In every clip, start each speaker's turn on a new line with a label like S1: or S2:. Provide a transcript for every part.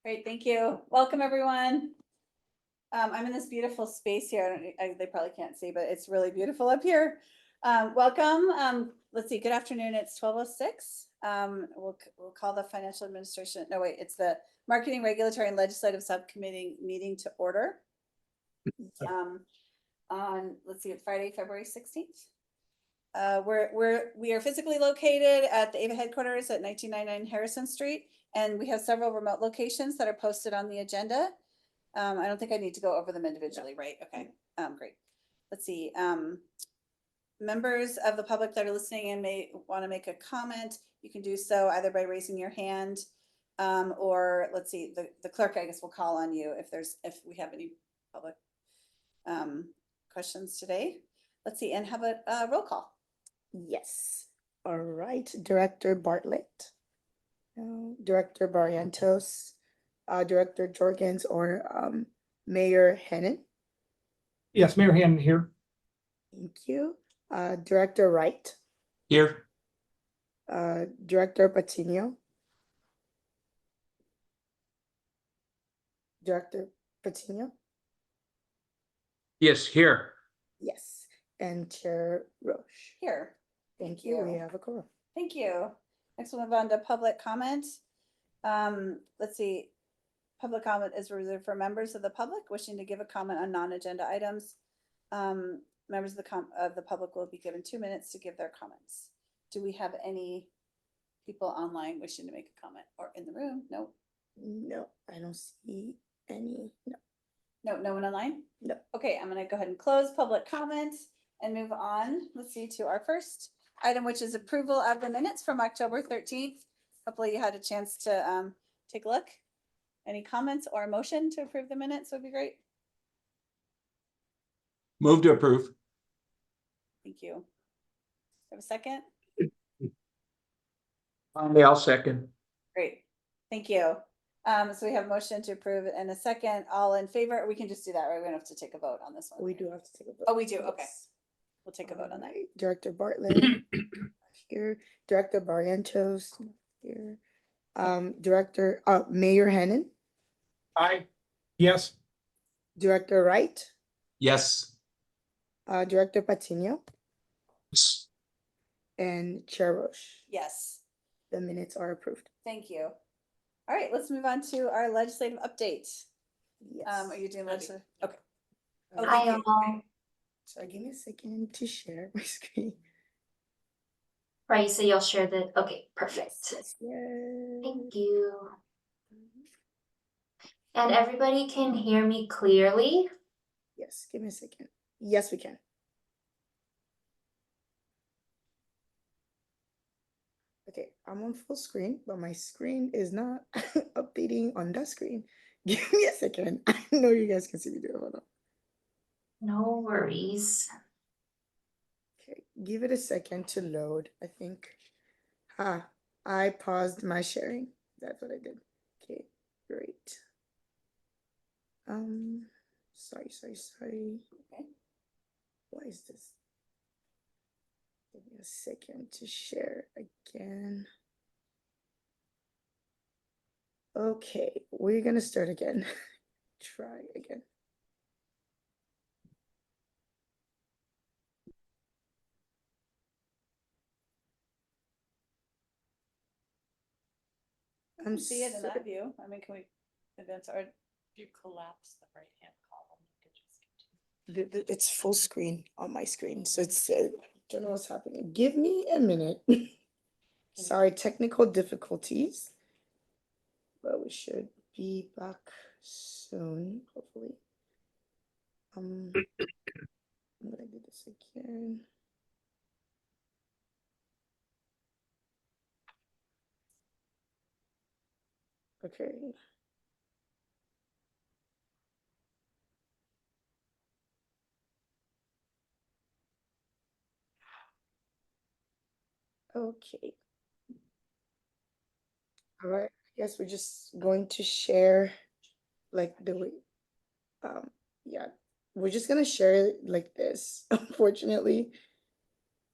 S1: Great, thank you. Welcome, everyone. I'm in this beautiful space here. They probably can't see, but it's really beautiful up here. Welcome. Let's see, good afternoon. It's 12:06. We'll call the financial administration. No, wait, it's the Marketing, Regulatory, and Legislative Subcommittee meeting to order. Let's see, it's Friday, February 16th. We are physically located at the AVA headquarters at 1999 Harrison Street, and we have several remote locations that are posted on the agenda. I don't think I need to go over them individually, right? Okay, great. Let's see. Members of the public that are listening and may want to make a comment, you can do so either by raising your hand, or let's see, the clerk, I guess, will call on you if we have any public questions today. Let's see, and have a roll call.
S2: Yes. All right. Director Bartlett, Director Barrientos, Director Jorgens, or Mayor Hennon.
S3: Yes, Mayor Hannon here.
S2: Thank you. Director Wright.
S3: Here.
S2: Director Patino. Director Patino.
S3: Yes, here.
S2: Yes. And Chair Roche.
S1: Here.
S2: Thank you. We have a quorum.
S1: Thank you. Next, we'll move on to public comment. Let's see. Public comment is reserved for members of the public wishing to give a comment on non-agenda items. Members of the public will be given 2 minutes to give their comments. Do we have any people online wishing to make a comment or in the room? No.
S2: No, I don't see any.
S1: No. No one online?
S2: No.
S1: Okay, I'm gonna go ahead and close public comment and move on. Let's see to our first item, which is approval of the minutes from October 13th. Hopefully you had a chance to take a look. Any comments or a motion to approve the minutes would be great.
S3: Move to approve.
S1: Thank you. Have a second?
S3: I'll second.
S1: Great. Thank you. So we have a motion to approve and a second. All in favor? We can just do that, right? We don't have to take a vote on this one.
S2: We do have to take a vote.
S1: Oh, we do. Okay. We'll take a vote on that.
S2: Alright, Director Bartlett here. Director Barrientos here. Director Mayor Hennon.
S3: Aye. Yes.
S2: Director Wright.
S3: Yes.
S2: Director Patino and Chair Roche.
S1: Yes.
S2: The minutes are approved.
S1: Thank you. All right, let's move on to our legislative update.
S2: Yes.
S1: Are you doing legislative? Okay. Oh,
S2: Hi,
S1: thank you.
S2: So give me a second to share my screen.
S4: Right, so you'll share the, okay, perfect.
S2: Yes.
S4: Thank you. And everybody can hear me clearly?
S2: Yes, give me a second. Yes, we can. Okay, I'm on full screen, but my screen is not updating on that screen. Give me a second. I know you guys can see me do it. Hold on.
S4: No worries.
S2: Okay, give it a second to load. I think. I paused my sharing. That's what I did. Okay, great. Sorry.
S1: Okay.
S2: Why is this? Give me a second to share again. Okay, we're gonna start again. Try again. I'm
S1: See it in
S2: so-
S1: that view. I mean, can we advance our?
S5: If you collapse the right-hand column, you could just continue.
S2: It's full screen on my screen, so it's don't know what's happening. Give me a minute. Sorry, technical difficulties, but we should be back soon, hopefully. I'm gonna do this again. Okay. Okay. All right. I guess we're just going to share like the way, yeah, we're just gonna share it like this, unfortunately.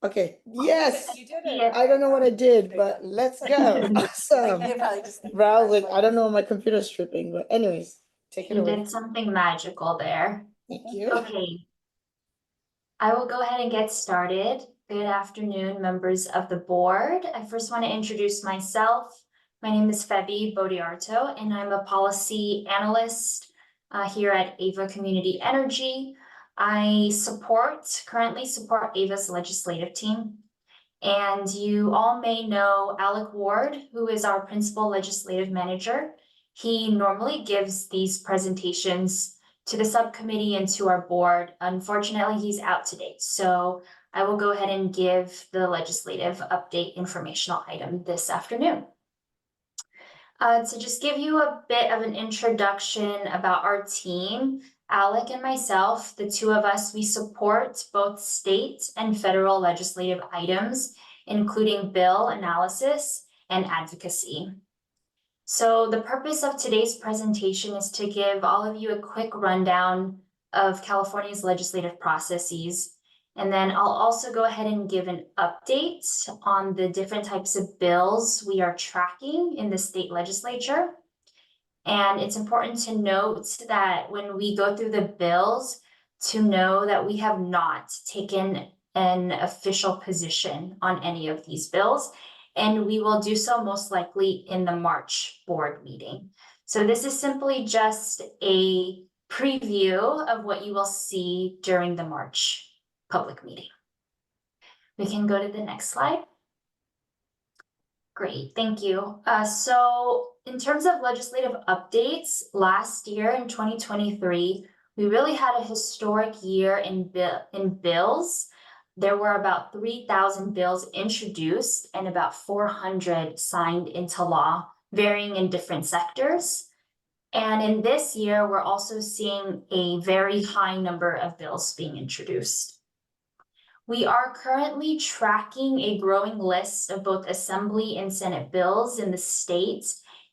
S2: Okay, yes.
S1: You did
S4: Yeah.
S1: it.
S2: I don't know what I did, but let's go.
S1: Like,
S2: Awesome.
S1: you probably just.
S2: Browsing. I don't know, my computer's tripping, but anyways, take it
S4: You
S2: away.
S4: did something magical there.
S2: Thank you.
S4: Okay. I will go ahead and get started. Good afternoon, members of the board. I first want to introduce myself. My name is Feby Bodiarto, and I'm a policy analyst here at Ava Community Energy. I currently support Ava's legislative team. And you all may know Alec Ward, who is our principal legislative manager. He normally gives these presentations to the subcommittee and to our board. Unfortunately, he's out today, so I will go ahead and give the legislative update informational item this afternoon. To just give you a bit of an introduction about our team, Alec and myself, the two of us, we support both state and federal legislative items, including bill analysis and advocacy. So the purpose of today's presentation is to give all of you a quick rundown of California's legislative processes. And then I'll also go ahead and give an update on the different types of bills we are tracking in the state legislature. And it's important to note that when we go through the bills, to know that we have not taken an official position on any of these bills, and we will do so most likely in the March board meeting. So this is simply just a preview of what you will see during the March public meeting. We can go to the next slide. Great, thank you. So in terms of legislative updates, last year in 2023, we really had a historic year in bills. There were about 3,000 bills introduced and about 400 signed into law, varying in different sectors. And in this year, we're also seeing a very high number of bills being introduced. We are currently tracking a growing list of both Assembly and Senate bills in the state.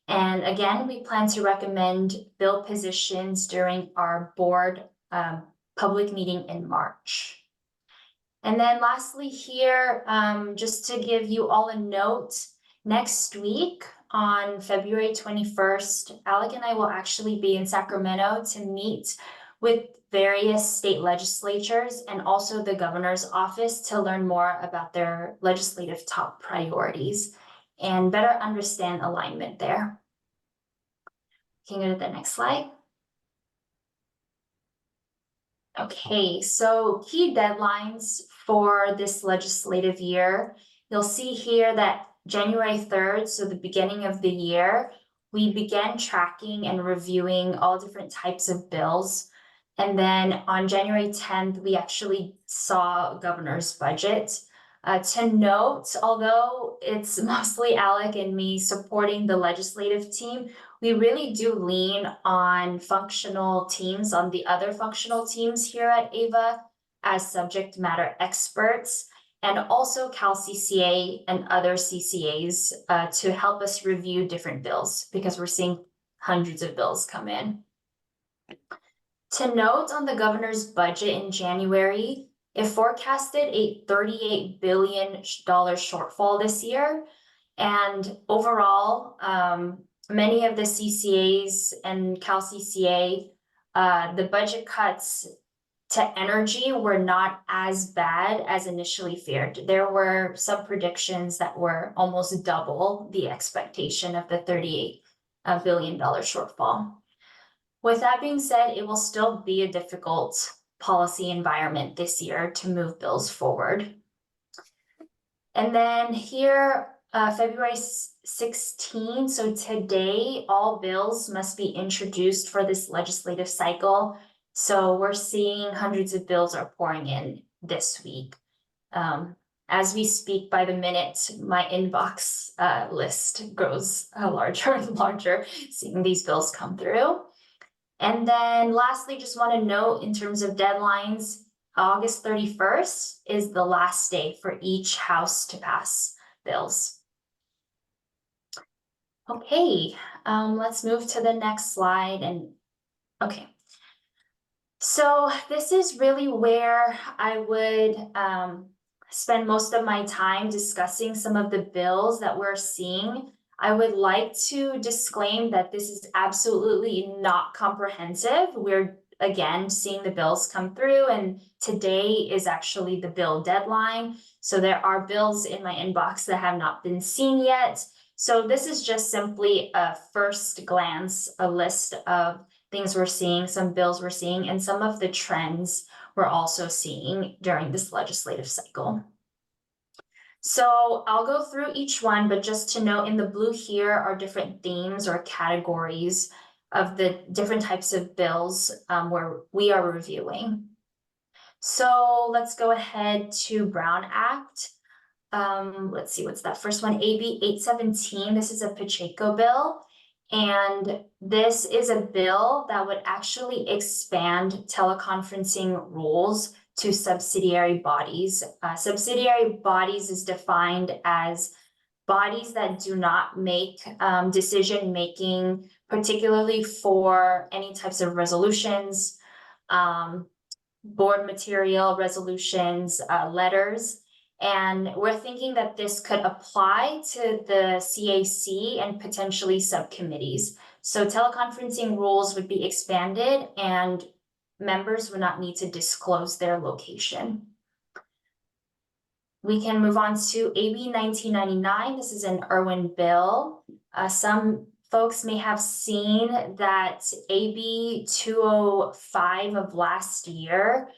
S4: And again, we plan to recommend bill positions during our board public meeting in March. And then lastly here, just to give you all a note, next week on February 21st, Alec and I will actually be in Sacramento to meet with various state legislatures and also the governor's office to learn more about their legislative top priorities and better understand alignment there. Can you go to the next slide? Okay, so key deadlines for this legislative year. You'll see here that January 3rd, so the beginning of the year, we began tracking and reviewing all different types of bills. And then on January 10th, we actually saw governor's budget. To note, although it's mostly Alec and me supporting the legislative team, we really do lean on functional teams, on the other functional teams here at AVA as subject matter experts, and also CalCCA and other CCAs to help us review different bills because we're seeing hundreds of bills come in. To note on the governor's budget in January, it forecasted a $38 billion shortfall this year. And overall, many of the CCAs and CalCCA, the budget cuts to energy were not as bad as initially feared. There were some predictions that were almost double the expectation of the $38 billion shortfall. With that being said, it will still be a difficult policy environment this year to move bills forward. And then here, February 16, so today, all bills must be introduced for this legislative cycle. So we're seeing hundreds of bills are pouring in this week. As we speak, by the minute, my inbox list grows larger and larger, seeing these bills come through. And then lastly, just want to note in terms of deadlines, August 31st is the last day for each house to pass bills. Okay, let's move to the next slide. And okay, so this is really where I would spend most of my time discussing some of the bills that we're seeing, I would like to disclaim that this is absolutely not comprehensive. We're again seeing the bills come through, and today is actually the bill deadline. So there are bills in my inbox that have not been seen yet. So this is just simply a first glance, a list of things we're seeing, some bills we're seeing, and some of the trends we're also seeing during this legislative cycle. So I'll go through each one, but just to note, in the blue here are different themes or categories of the different types of bills where we are reviewing. So let's go ahead to Brown Act. Let's see, what's that first one? AB 817. This is a Pacheco bill. And this is a bill that would actually expand teleconferencing rules to subsidiary bodies. Subsidiary bodies is defined as bodies that do not make decision making, particularly for any types of resolutions, board material, resolutions, letters. And we're thinking that this could apply to the CAC and potentially subcommittees. So teleconferencing rules would be expanded and members would not need to disclose their location. We can move on to AB 1999. This is an Irwin bill. Some folks may have seen that AB 205 of last year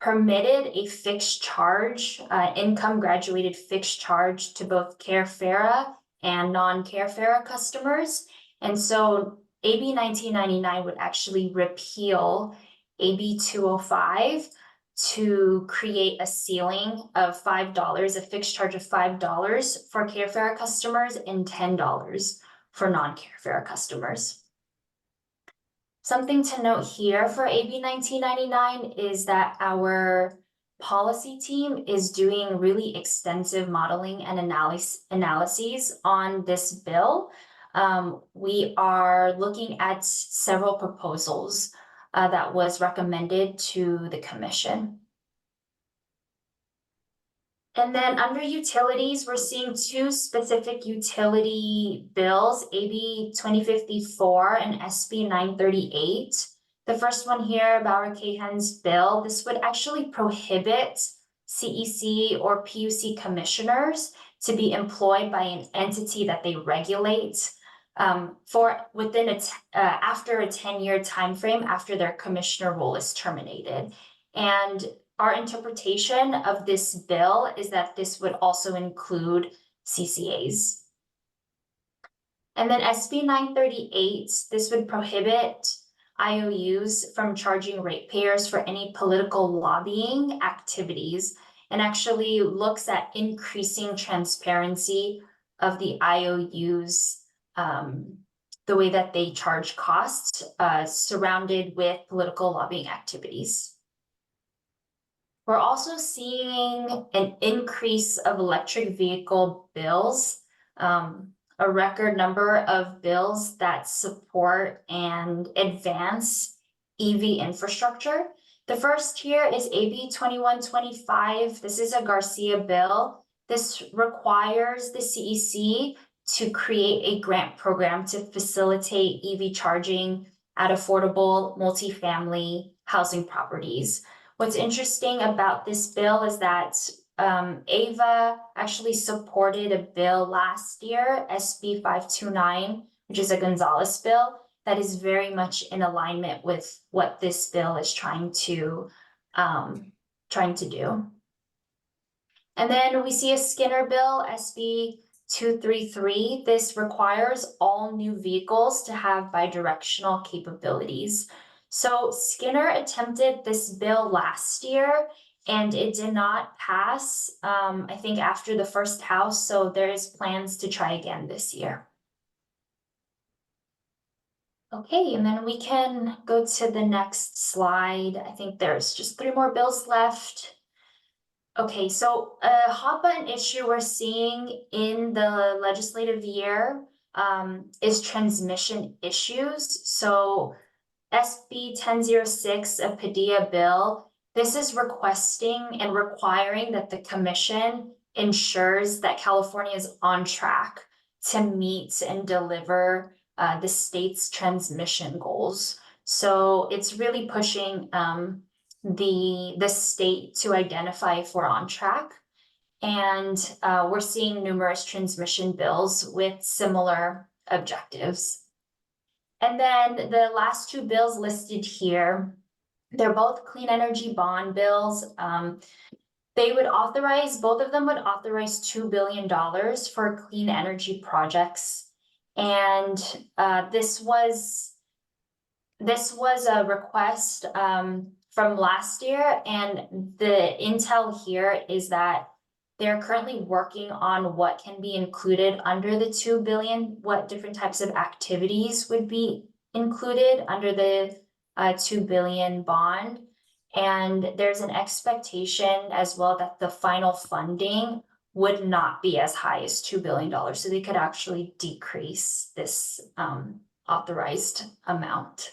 S4: permitted a fixed charge, income graduated fixed charge to both CareFera and non-CareFera customers. And so AB 1999 would actually repeal AB 205 to create a ceiling of $5, a fixed charge of $5 for CareFera customers and $10 for non-CareFera customers. Something to note here for AB 1999 is that our policy team is doing really extensive modeling and analyses on this bill. We are looking at several proposals that was recommended to the commission. And then under utilities, we're seeing two specific utility bills, AB 2054 and SB 938. The first one here, Bauer-Cahan's bill, this would actually prohibit CEC or PUC commissioners to be employed by an entity that they regulate for within after a 10-year time frame after their commissioner role is terminated. And our interpretation of this bill is that this would also include CCAs. And then SB 938, this would prohibit IOUs from charging ratepayers for any political lobbying activities, and actually looks at increasing transparency of the IOUs, the way that they charge costs surrounded with political lobbying activities. We're also seeing an increase of electric vehicle bills, a record number of bills that support and advance EV infrastructure. The first here is AB 2125. This is a Garcia bill. This requires the CEC to create a grant program to facilitate EV charging at affordable multifamily housing properties. What's interesting about this bill is that AVA actually supported a bill last year, SB 529, which is a Gonzalez bill, that is very much in alignment with what this bill is trying to do. And then we see a Skinner bill, SB 233. This requires all new vehicles to have bidirectional capabilities. So Skinner attempted this bill last year and it did not pass, I think after the first house, so there's plans to try again this year. Okay, and then we can go to the next slide. I think there's just 3 more bills left. Okay, so a hot button issue we're seeing in the legislative year is transmission issues. So SB 1006, a Padilla bill, This is requesting and requiring that the commission ensures that California is on track to meet and deliver the state's transmission goals. So it's really pushing the state to identify if we're on track. And we're seeing numerous transmission bills with similar objectives. And then the last two bills listed here, they're both clean energy bond bills. They would authorize, both of them would authorize $2 billion for clean energy projects. And this was a request from last year. And the intel here is that they're currently working on what can be included under the 2 billion, what different types of activities would be included under the 2 billion bond. And there's an expectation as well that the final funding would not be as high as $2 billion. So they could actually decrease this authorized amount.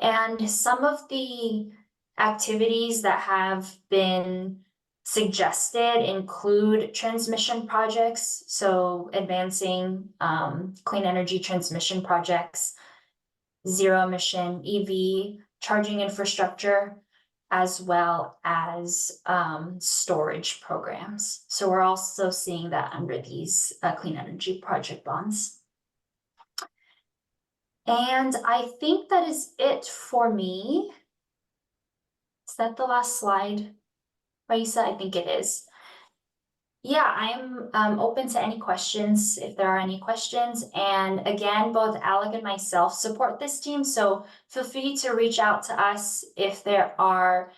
S4: And some of the activities that have been suggested include transmission projects, so advancing clean energy transmission projects, zero emission EV charging infrastructure, as well as storage programs. So we're also seeing that under these clean energy project bonds. And I think that is it for me. Is that the last slide, Raisa? I think it is. Yeah, I'm open to any questions if there are any questions. And again, both Alec and myself support this team. So feel free to reach out to us if there are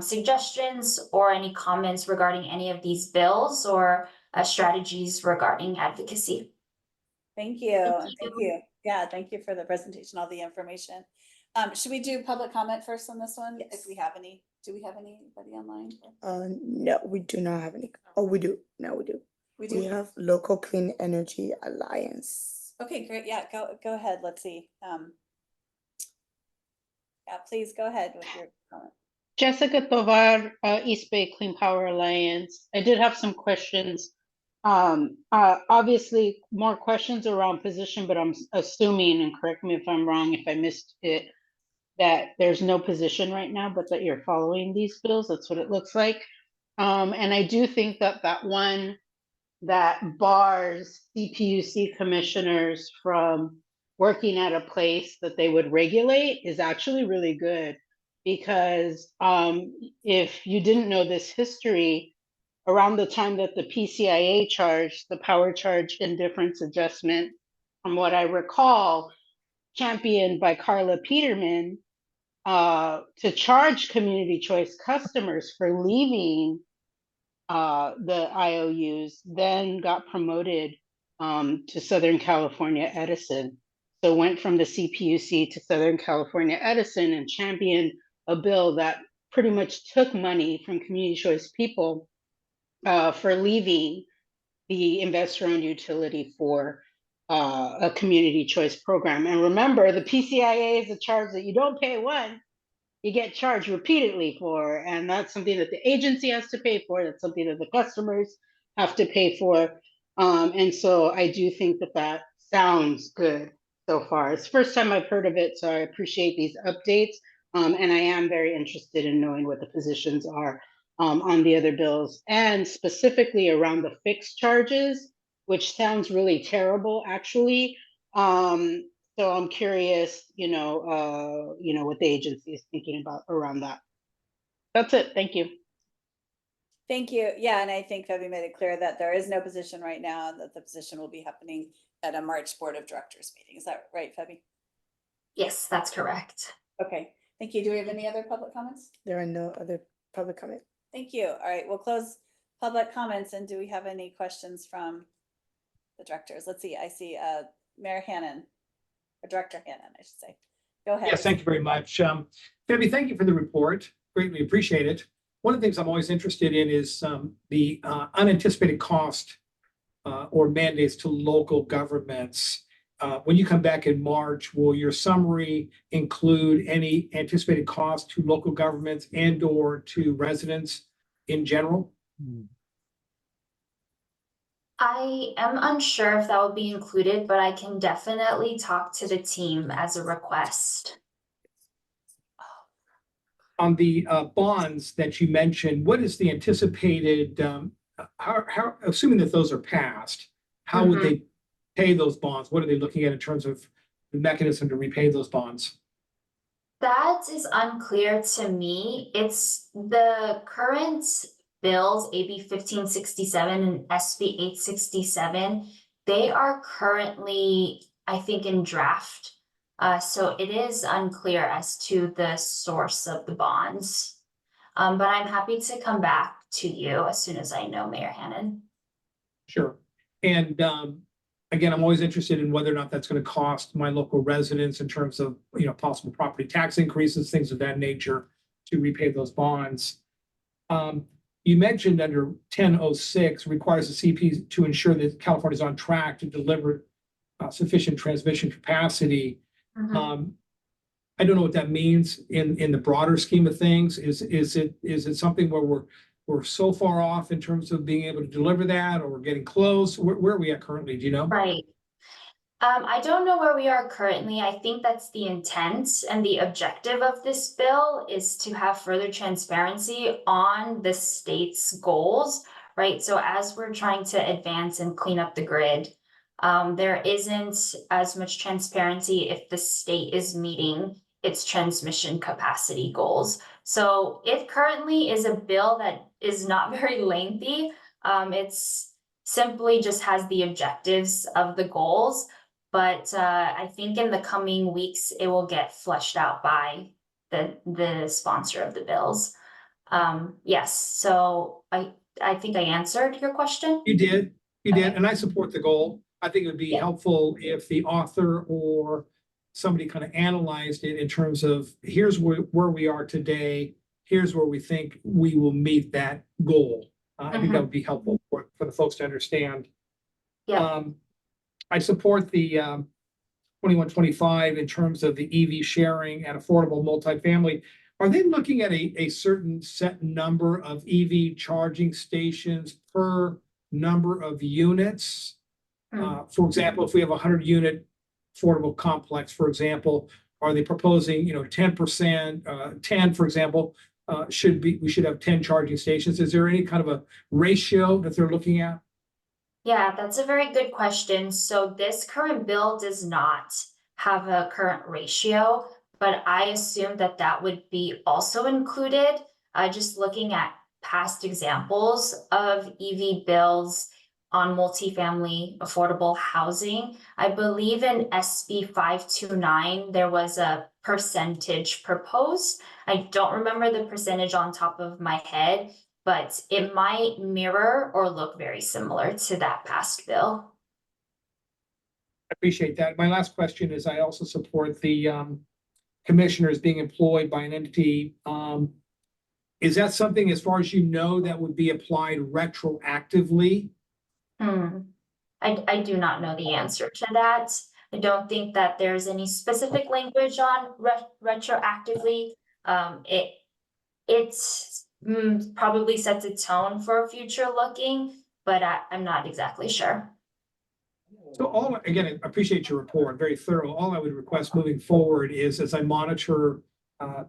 S4: suggestions or any comments regarding any of these bills or strategies regarding advocacy.
S1: Thank you. Thank you. Yeah, thank you for the presentation, all the information. Should we do public comment first on this one? If we have any, do we have anybody online?
S2: No, we do not have any. Oh, we do. No, we do.
S1: We do.
S2: We have Local Clean Energy Alliance.
S1: Okay, great. Yeah, go ahead. Let's see. Yeah, please go ahead with your comment.
S6: Jessica Tovar, East Bay Clean Power Alliance. I did have some questions. Obviously more questions around position, but I'm assuming, and correct me if I'm wrong, if I missed it, that there's no position right now, but that you're following these bills. That's what it looks like. And I do think that that one that bars CPUC commissioners from working at a place that they would regulate is actually really good, because if you didn't know this history, around the time that the PCIA charged the power charge indifference adjustment, from what I recall, championed by Carla Peterman, to charge community choice customers for leaving the IOUs, then got promoted to Southern California Edison. So went from the CPUC to Southern California Edison and championed a bill that pretty much took money from community choice people for leaving the investor-owned utility for a community choice program. And remember, the PCIA is a charge that you don't pay once, you get charged repeatedly for, and that's something that the agency has to pay for. That's something that the customers have to pay for. And so I do think that that sounds good so far. It's the first time I've heard of it, so I appreciate these updates. And I am very interested in knowing what the positions are on the other bills, and specifically around the fixed charges, which sounds really terrible, actually. So I'm curious, what the agency is thinking about around that. That's it. Thank you.
S1: Thank you. Yeah, and I think Febby made it clear that there is no position right now, and that the position will be happening at a March Board of Directors meeting. Is that right, Febby?
S4: Yes, that's correct.
S1: Okay, thank you. Do we have any other public comments?
S2: There are no other public comment.
S1: Thank you. All right, we'll close public comments. And do we have any questions from the directors? Let's see. I see Mayor Hannon, or Director Hannon, I should say. Go ahead.
S7: Yes, thank you very much. Febby, thank you for the report. Greatly appreciate it. One of the things I'm always interested in is the unanticipated cost or mandates to local governments. when you come back in March, will your summary include any anticipated cost to local governments and or to residents in general?
S4: I am unsure if that will be included, but I can definitely talk to the team as a request.
S7: On the bonds that you mentioned, what is the anticipated, how, assuming that those are passed, how would they pay those bonds? What are they looking at in terms of the mechanism to repay those bonds?
S4: That is unclear to me. It's the current bills, AB 1567 and SB 867. They are currently, I think, in draft. So it is unclear as to the source of the bonds. But I'm happy to come back to you as soon as I know, Mayor Hannon.
S7: Sure. And again, I'm always interested in whether or not that's going to cost my local residents in terms of, you know, possible property tax increases, things of that nature to repay those bonds. You mentioned under 1006 requires the CP to ensure that California is on track to deliver sufficient transmission capacity. I don't know what that means in the broader scheme of things. Is it something where we're so far off in terms of being able to deliver that, or we're getting close? Where are we at currently? Do you know?
S4: Right. I don't know where we are currently. I think that's the intent and the objective of this bill is to have further transparency on the state's goals, right? So as we're trying to advance and clean up the grid, there isn't as much transparency if the state is meeting its transmission capacity goals. So it currently is a bill that is not very lengthy. It's simply just has the objectives of the goals. But I think in the coming weeks, it will get fleshed out by the sponsor of the bills. Yes, so I think I answered your question.
S7: You did,
S4: Okay.
S7: and I support the goal. I think it would be
S4: Yeah.
S7: helpful if the author or somebody kind of analyzed it in terms of here's where we are today, here's where we think we will meet that goal. I think that would be helpful for the folks to understand.
S4: Yeah.
S7: I support the 2125 in terms of the EV sharing and affordable multifamily. Are they looking at a certain set number of EV charging stations per number of units? For example, if we have a 100-unit affordable complex, for example, are they proposing, 10%, 10, for example, we should have 10 charging stations? Is there any kind of a ratio that they're looking at?
S4: Yeah, that's a very good question. So this current bill does not have a current ratio, but I assume that that would be also included. Just looking at past examples of EV bills on multifamily affordable housing. I believe in SB 529, there was a percentage proposed. I don't remember the percentage on top of my head, but it might mirror or look very similar to that past bill.
S7: I appreciate that. My last question is I also support the commissioners being employed by an entity. Is that something, as far as you know, that would be applied retroactively?
S4: I do not know the answer to that. I don't think that there's any specific language on retroactively. It's probably sets a tone for future looking, but I'm not exactly sure.
S7: So again, I appreciate your report, very thorough. All I would request moving forward is, as I monitor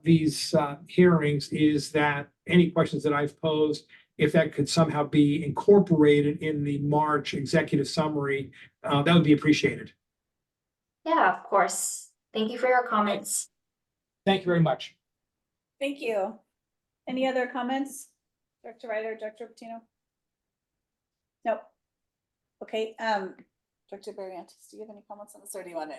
S7: these hearings, is that any questions that I've posed, if that could somehow be incorporated in the March executive summary, that would be appreciated.
S4: Yeah, of course. Thank you for your comments.
S7: Thank you very much.
S1: Thank you. Any other comments? Director Ryder, Director Patino? Nope. Okay, Director Barrientos, do you have any comments on this, or do you want to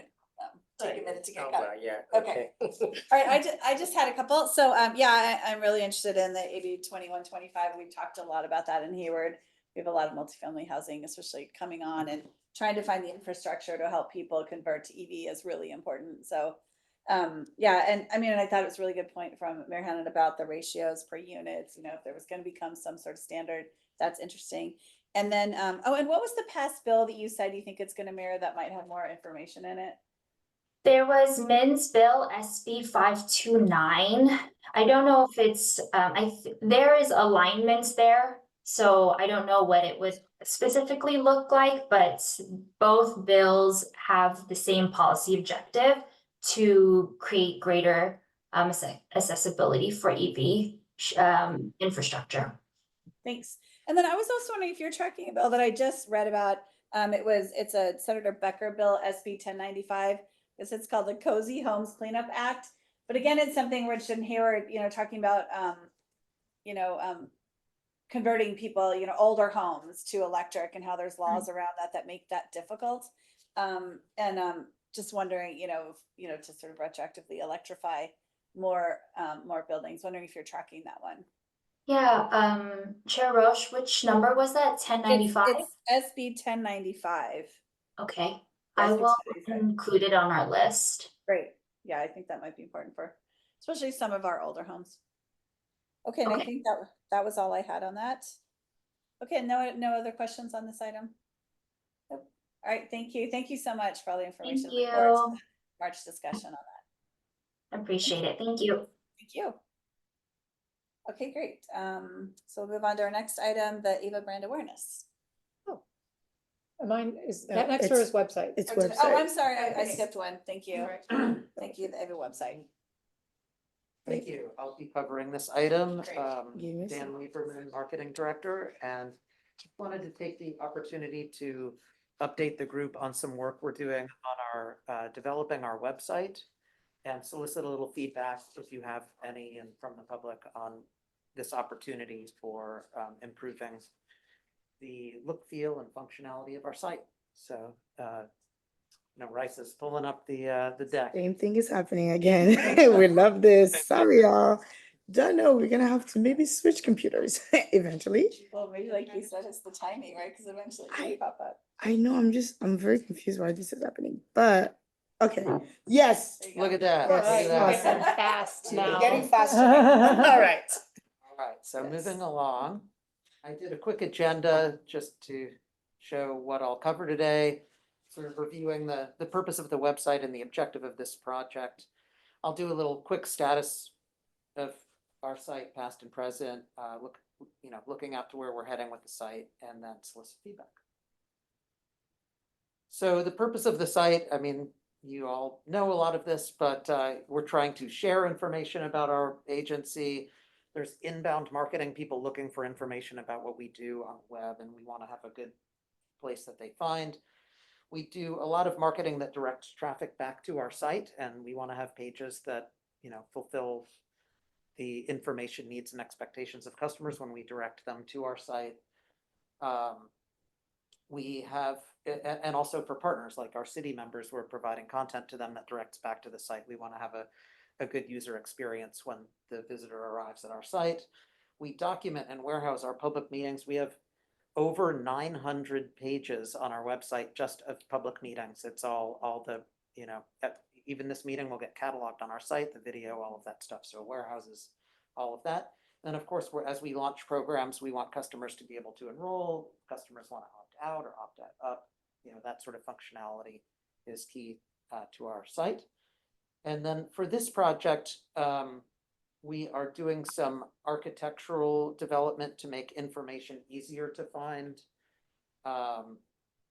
S1: take a minute to get caught?
S8: Yeah.
S1: Okay. All right, I just had a couple. So yeah, I'm really interested in the AB 2125. We've talked a lot about that in Hayward. We have a lot of multifamily housing, especially coming on, and trying to find the infrastructure to help people convert to EV is really important. So yeah, and I mean, and I thought it was a really good point from Mayor Hannon about the ratios per units, if there was going to become some sort of standard, that's interesting. And then, oh, and what was the past bill that you said you think it's gonna mirror that might have more information in it?
S4: There was Min's Bill SB 529. I don't know if it's, there is alignments there. So I don't know what it would specifically look like, but both bills have the same policy objective to create greater accessibility for EV infrastructure.
S1: Thanks. And then I was also wondering if you're tracking a bill that I just read about. It's a Senator Becker bill, SB 1095. It's called the Cozy Homes Cleanup Act. But again, it's something Rich and Hayward, talking about, converting people, older homes to electric and how there's laws around that make that difficult. Just wondering, to sort of retroactively electrify more buildings. Wondering if you're tracking that one.
S4: Yeah, Chair Roche, which number was that? 1095?
S1: It's SB 1095.
S4: Okay,
S1: Yeah,
S4: I
S1: SB
S4: will
S1: 1095.
S4: include it on our list.
S1: Great. Yeah, I think that might be important for, especially some of our older homes. Okay, and I
S4: Okay.
S1: think that was all I had on that. Okay, no other questions on this item? Nope. All right, thank you. Thank you so much for all the information.
S4: Thank
S1: Look forward to
S4: you.
S1: the March discussion on that.
S4: Appreciate it. Thank you.
S1: Thank you. Okay, great. So we'll move on to our next item, the Eva brand awareness.
S5: Mine is,
S2: No,
S5: that next door
S2: it's-
S5: is website.
S2: It's
S1: Oh, I'm
S2: website.
S1: sorry, I
S5: Okay.
S1: skipped one. Thank you.
S5: Alright.
S1: Thank you, the Eva website.
S8: Thank you. I'll be covering this item.
S1: Great.
S2: Give me a
S8: Dan
S2: second.
S8: Lieberman, Marketing Director, and just wanted to take the opportunity to update the group on some work we're doing on our developing our website and solicit a little feedback if you have any and from the public on this opportunity for improving the look, feel, and functionality of our site. So, Rice is pulling up the deck.
S2: Same thing is happening again. We love this. Sorry, y'all. Don't know. We're gonna have to maybe switch computers eventually.
S1: Well, maybe like you said, it's the timing, right? Because eventually
S2: I-
S1: it'll pop up.
S2: I know. I'm very confused why this is happening. But okay. Yes.
S1: There you
S8: Look
S1: go.
S8: at that.
S2: Yes.
S8: Look at that.
S2: Awesome.
S5: Fast
S2: We're
S5: now.
S2: getting faster. All right.
S8: All right, so
S1: Yes.
S8: moving along, I did a quick agenda just to show what I'll cover today. Sort of reviewing the purpose of the website and the objective of this project. I'll do a little quick status of our site, past and present, looking out to where we're heading with the site, and then solicit feedback. So the purpose of the site, I mean, you all know a lot of this, but we're trying to share information about our agency. There's inbound marketing, people looking for information about what we do on the web, and we want to have a good place that they find. We do a lot of marketing that directs traffic back to our site, and we want to have pages that, fulfill the information needs and expectations of customers when we direct them to our site. We have, and also for partners like our city members, we're providing content to them that directs back to the site. We want to have a good user experience when the visitor arrives at our site. We document and warehouse our public meetings. We have over 900 pages on our website just of public meetings. It's all the, even this meeting will get cataloged on our site, the video, all of that stuff. So it warehouses all of that. And of course, as we launch programs, we want customers to be able to enroll. Customers want to opt out or opt up. That sort of functionality is key to our site. And then for this project, we are doing some architectural development to make information easier to find.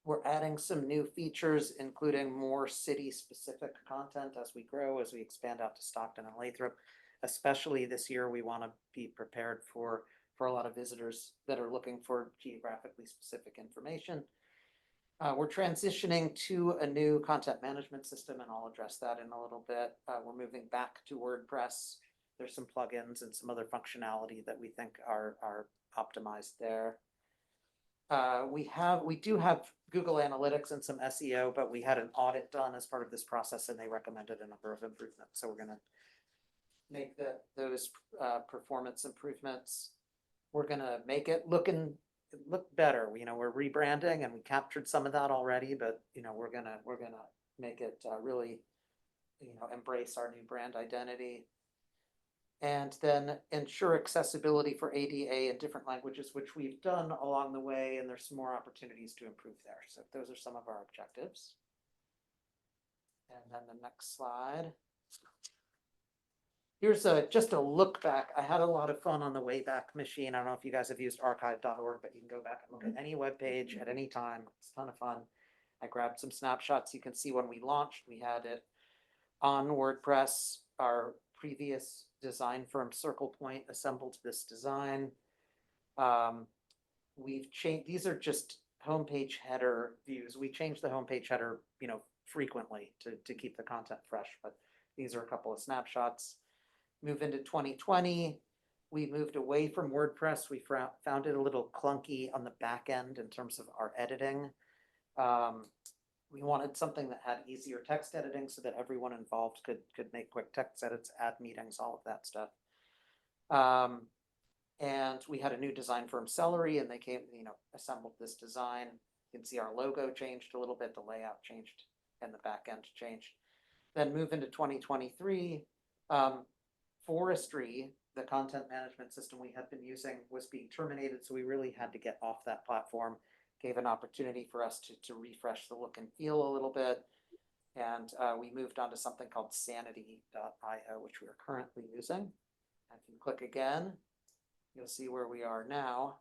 S8: We're adding some new features, including more city-specific content as we grow, as we expand out to Stockton and Lathrop. Especially this year, we want to be prepared for a lot of visitors that are looking for geographically specific information. We're transitioning to a new content management system, and I'll address that in a little bit. We're moving back to WordPress. There's some plugins and some other functionality that we think are optimized there. We do have Google Analytics and some SEO, but we had an audit done as part of this process, and they recommended a number of improvements. So we're going to make those performance improvements. We're going to make it look better. We're rebranding, and we captured some of that already, but we're gonna make it really embrace our new brand identity. And then ensure accessibility for ADA in different languages, which we've done along the way, and there's some more opportunities to improve there. So those are some of our objectives. And then the next slide. Here's just a look back. I had a lot of fun on the Wayback Machine. I don't know if you guys have used archive.org, but you can go back and look at any web page at any time. It's a ton of fun. I grabbed some snapshots. You can see when we launched, we had it on WordPress. Our previous design firm, Circle Point, assembled this design. We've changed, these are just homepage header views. We change the homepage header, frequently to keep the content fresh, but these are a couple of snapshots. Move into 2020, we moved away from WordPress. We found it a little clunky on the back end in terms of our editing. We wanted something that had easier text editing so that everyone involved could make quick text edits, add meetings, all of that stuff. And we had a new design firm, Celery, and they came, assembled this design. You can see our logo changed a little bit, the layout changed, and the back end changed. Then move into 2023. Forestry, the content management system we had been using, was being terminated, so we really had to get off that platform. Gave an opportunity for us to refresh the look and feel a little bit. And we moved on to something called sanity.io, which we are currently using. If you click again, you'll see where we are now,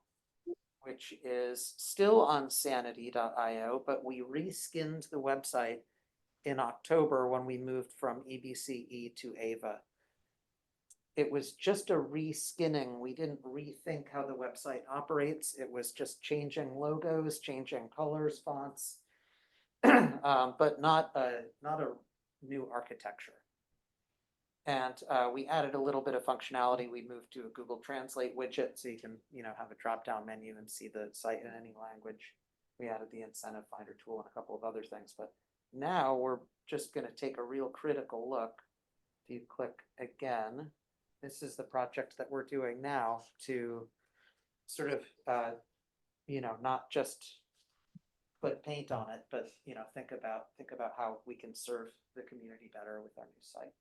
S8: which is still on sanity.io, but we reskinned the website in October when we moved from EBCE to Ava. It was just a reskinning. We didn't rethink how the website operates. It was just changing logos, changing colors, fonts, but not a new architecture. And we added a little bit of functionality. We moved to a Google Translate widget so you can, have a drop-down menu and see the site in any language. We added the incentive finder tool and a couple of other things, but now we're just going to take a real critical look. If you click again, this is the project that we're doing now to sort of, not just put paint on it, but, think about how we can serve the community better with our new site.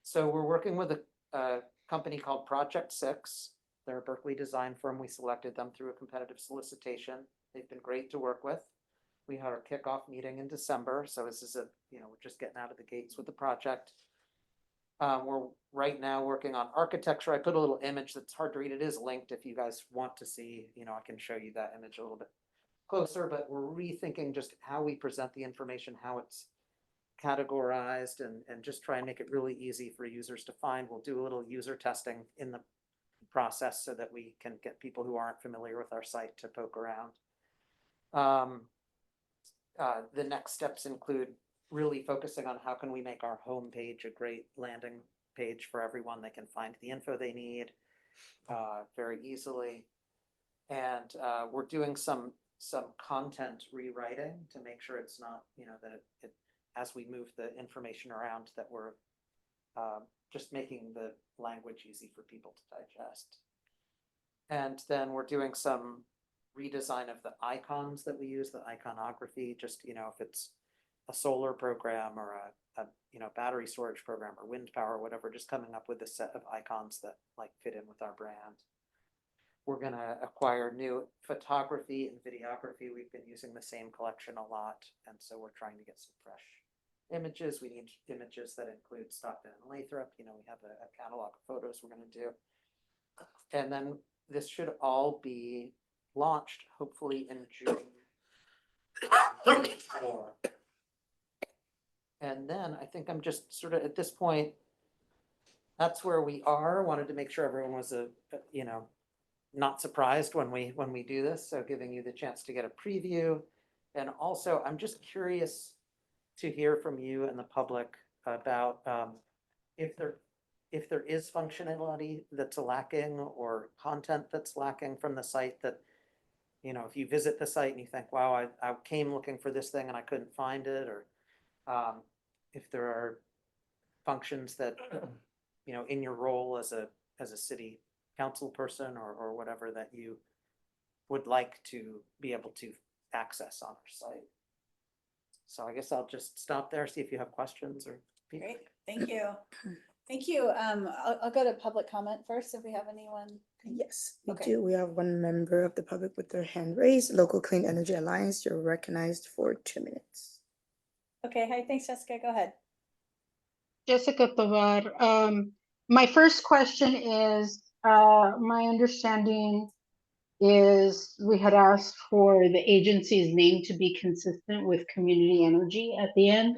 S8: So we're working with a company called Project 6. They're a Berkeley design firm. We selected them through a competitive solicitation. They've been great to work with. We had our kickoff meeting in December. So this is we're just getting out of the gates with the project. We're right now working on architecture. I put a little image that's hard to read. It is linked if you guys want to see, I can show you that image a little bit closer, but we're rethinking just how we present the information, how it's categorized, and just try and make it really easy for users to find. We'll do a little user testing in the process so that we can get people who aren't familiar with our site to poke around. The next steps include really focusing on how can we make our homepage a great landing page for everyone. They can find the info they need very easily. And we're doing some content rewriting to make sure it's not, that it as we move the information around, that we're just making the language easy for people to digest. And then we're doing some redesign of the icons that we use, the iconography, just, if it's a solar program or a battery storage program or wind power or whatever, just coming up with a set of icons that fit in with our brand. We're going to acquire new photography and videography. We've been using the same collection a lot, and so we're trying to get some fresh images. We need images that include Stockton and Lathrop. We have a catalog of photos we're going to do. And then this should all be launched hopefully in June. And then I think I'm just sort of at this point, that's where we are. Wanted to make sure everyone was not surprised when we do this. So giving you the chance to get a preview. And also I'm just curious to hear from you and the public about if there is functionality that's lacking or content that's lacking from the site that, if you visit the site and you think, wow, I came looking for this thing and I couldn't find it, or if there are functions that, in your role as a city council person or whatever that you would like to be able to access on our site. So I guess I'll just stop there, see if you have questions or feedback.
S1: Great, thank you. Thank you. I'll go to public comment first if we have anyone.
S2: Yes, we
S1: Okay.
S2: do. We have one member of the public with their hand raised. Local Clean Energy Alliance, you're recognized for 2 minutes.
S1: Okay, hi, thanks, Jessica. Go ahead.
S6: Jessica Tovar, my first question is, my understanding is we had asked for the agency's name to be consistent with community energy at the end.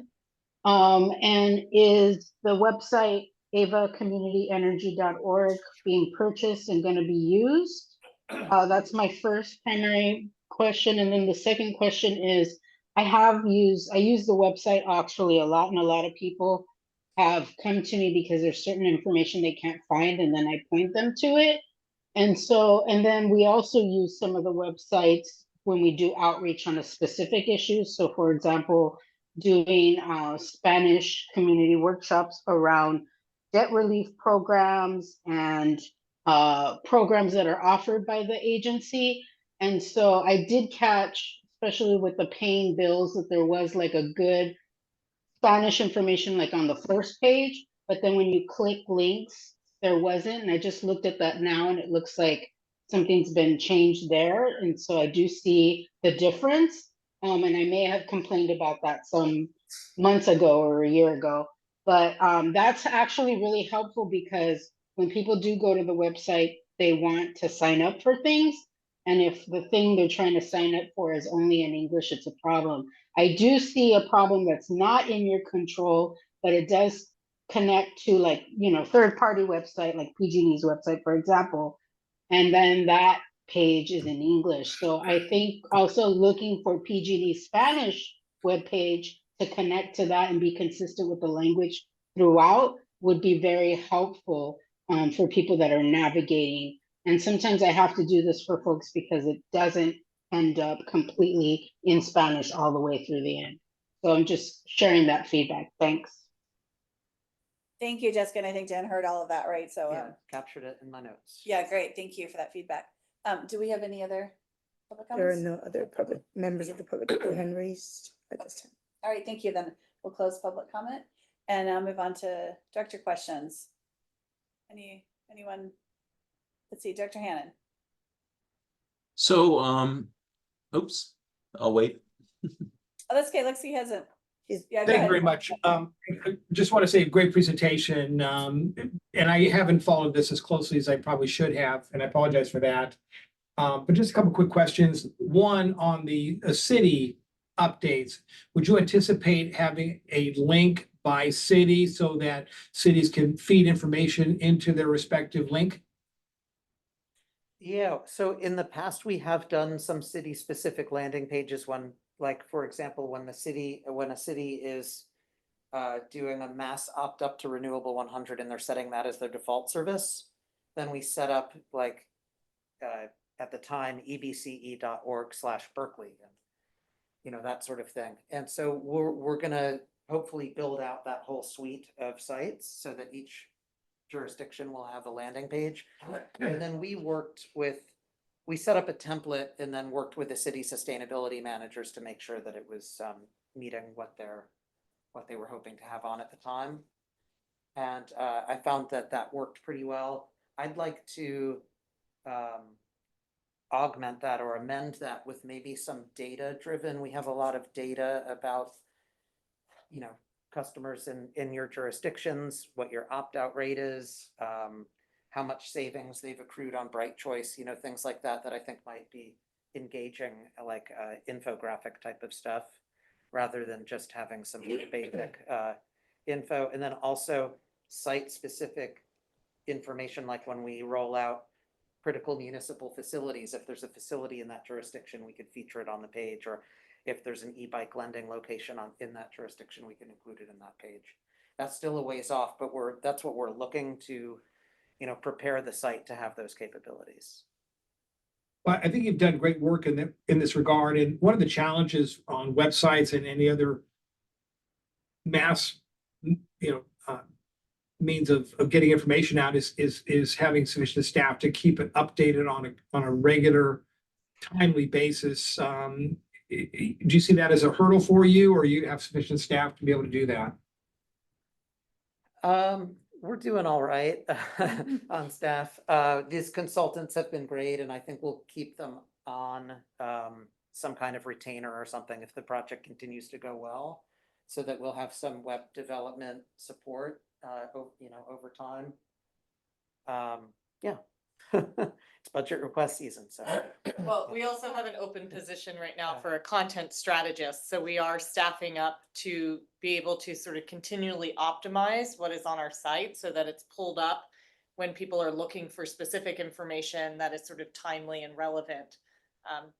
S6: And is the website avacommunityenergy.org being purchased and going to be used? That's my first primary question. And then the second question is, I use the website actually a lot, and a lot of people have come to me because there's certain information they can't find, and then I point them to it. And so, and then we also use some of the websites when we do outreach on a specific issue. So for example, doing Spanish community workshops around debt relief programs and programs that are offered by the agency. And so I did catch, especially with the paying bills, that there was like a good Spanish information like on the first page, but then when you click links, there wasn't. And I just looked at that now and it looks like something's been changed there. And so I do see the difference. And I may have complained about that some months ago or a year ago. But that's actually really helpful because when people do go to the website, they want to sign up for things. And if the thing they're trying to sign up for is only in English, it's a problem. I do see a problem that's not in your control, but it does connect to like, third-party website, like PG&E's website, for example. And then that page is in English. So I think also looking for PG&E's Spanish webpage to connect to that and be consistent with the language throughout would be very helpful for people that are navigating. And sometimes I have to do this for folks because it doesn't end up completely in Spanish all the way through the end. So I'm just sharing that feedback. Thanks.
S1: Thank you, Jessica, and I think Jen heard all of that, right? So,
S8: Yeah, captured it in my notes.
S1: yeah, great. Thank you for that feedback. Do we have any other public
S2: There are
S1: comments?
S2: no other public members of the public with their hand raised at this time.
S1: All right, thank you. Then we'll close public comment and now move on to director questions. Anyone? Let's see, Director Hannon.
S3: So, oops, I'll wait.
S1: Oh, that's okay. Lexi hasn't.
S2: Is-
S1: Yeah, go
S7: Thank you
S1: ahead.
S7: very much. I just want to say great presentation. And I haven't followed this as closely as I probably should have, and I apologize for that. But just a couple quick questions. One on the city updates. Would you anticipate having a link by city so that cities can feed information into their respective link?
S8: Yeah, so in the past, we have done some city-specific landing pages when, like, for example, when a city is doing a mass opt-up to Renewable 100 and they're setting that as their default service, then we set up like, at the time, ebce.org/Berkeley, and that sort of thing. And so we're gonna hopefully build out that whole suite of sites so that each jurisdiction will have a landing page. And then we set up a template and then worked with the city sustainability managers to make sure that it was meeting what they were hoping to have on at the time. And I found that worked pretty well. I'd like to augment that or amend that with maybe some data driven. We have a lot of data about, customers in your jurisdictions, what your opt-out rate is, how much savings they've accrued on Bright Choice, things like that I think might be engaging, like infographic type of stuff, rather than just having some basic info. And then also site-specific information, like when we roll out critical municipal facilities, if there's a facility in that jurisdiction, we could feature it on the page, or if there's an e-bike lending location in that jurisdiction, we can include it in that page. That's still a ways off, but that's what we're looking to, prepare the site to have those capabilities.
S7: Well, I think you've done great work in this regard. And one of the challenges on websites and any other mass, means of getting information out is having sufficient staff to keep it updated on a regular, timely basis. Do you see that as a hurdle for you, or you have sufficient staff to be able to do that?
S8: We're doing all right on staff. These consultants have been great, and I think we'll keep them on some kind of retainer or something if the project continues to go well, so that we'll have some web development support, over time. Yeah. It's budget request season, so.
S5: Well, we also have an open position right now for a content strategist, so we are staffing up to be able to sort of continually optimize what is on our site so that it's pulled up when people are looking for specific information that is sort of timely and relevant.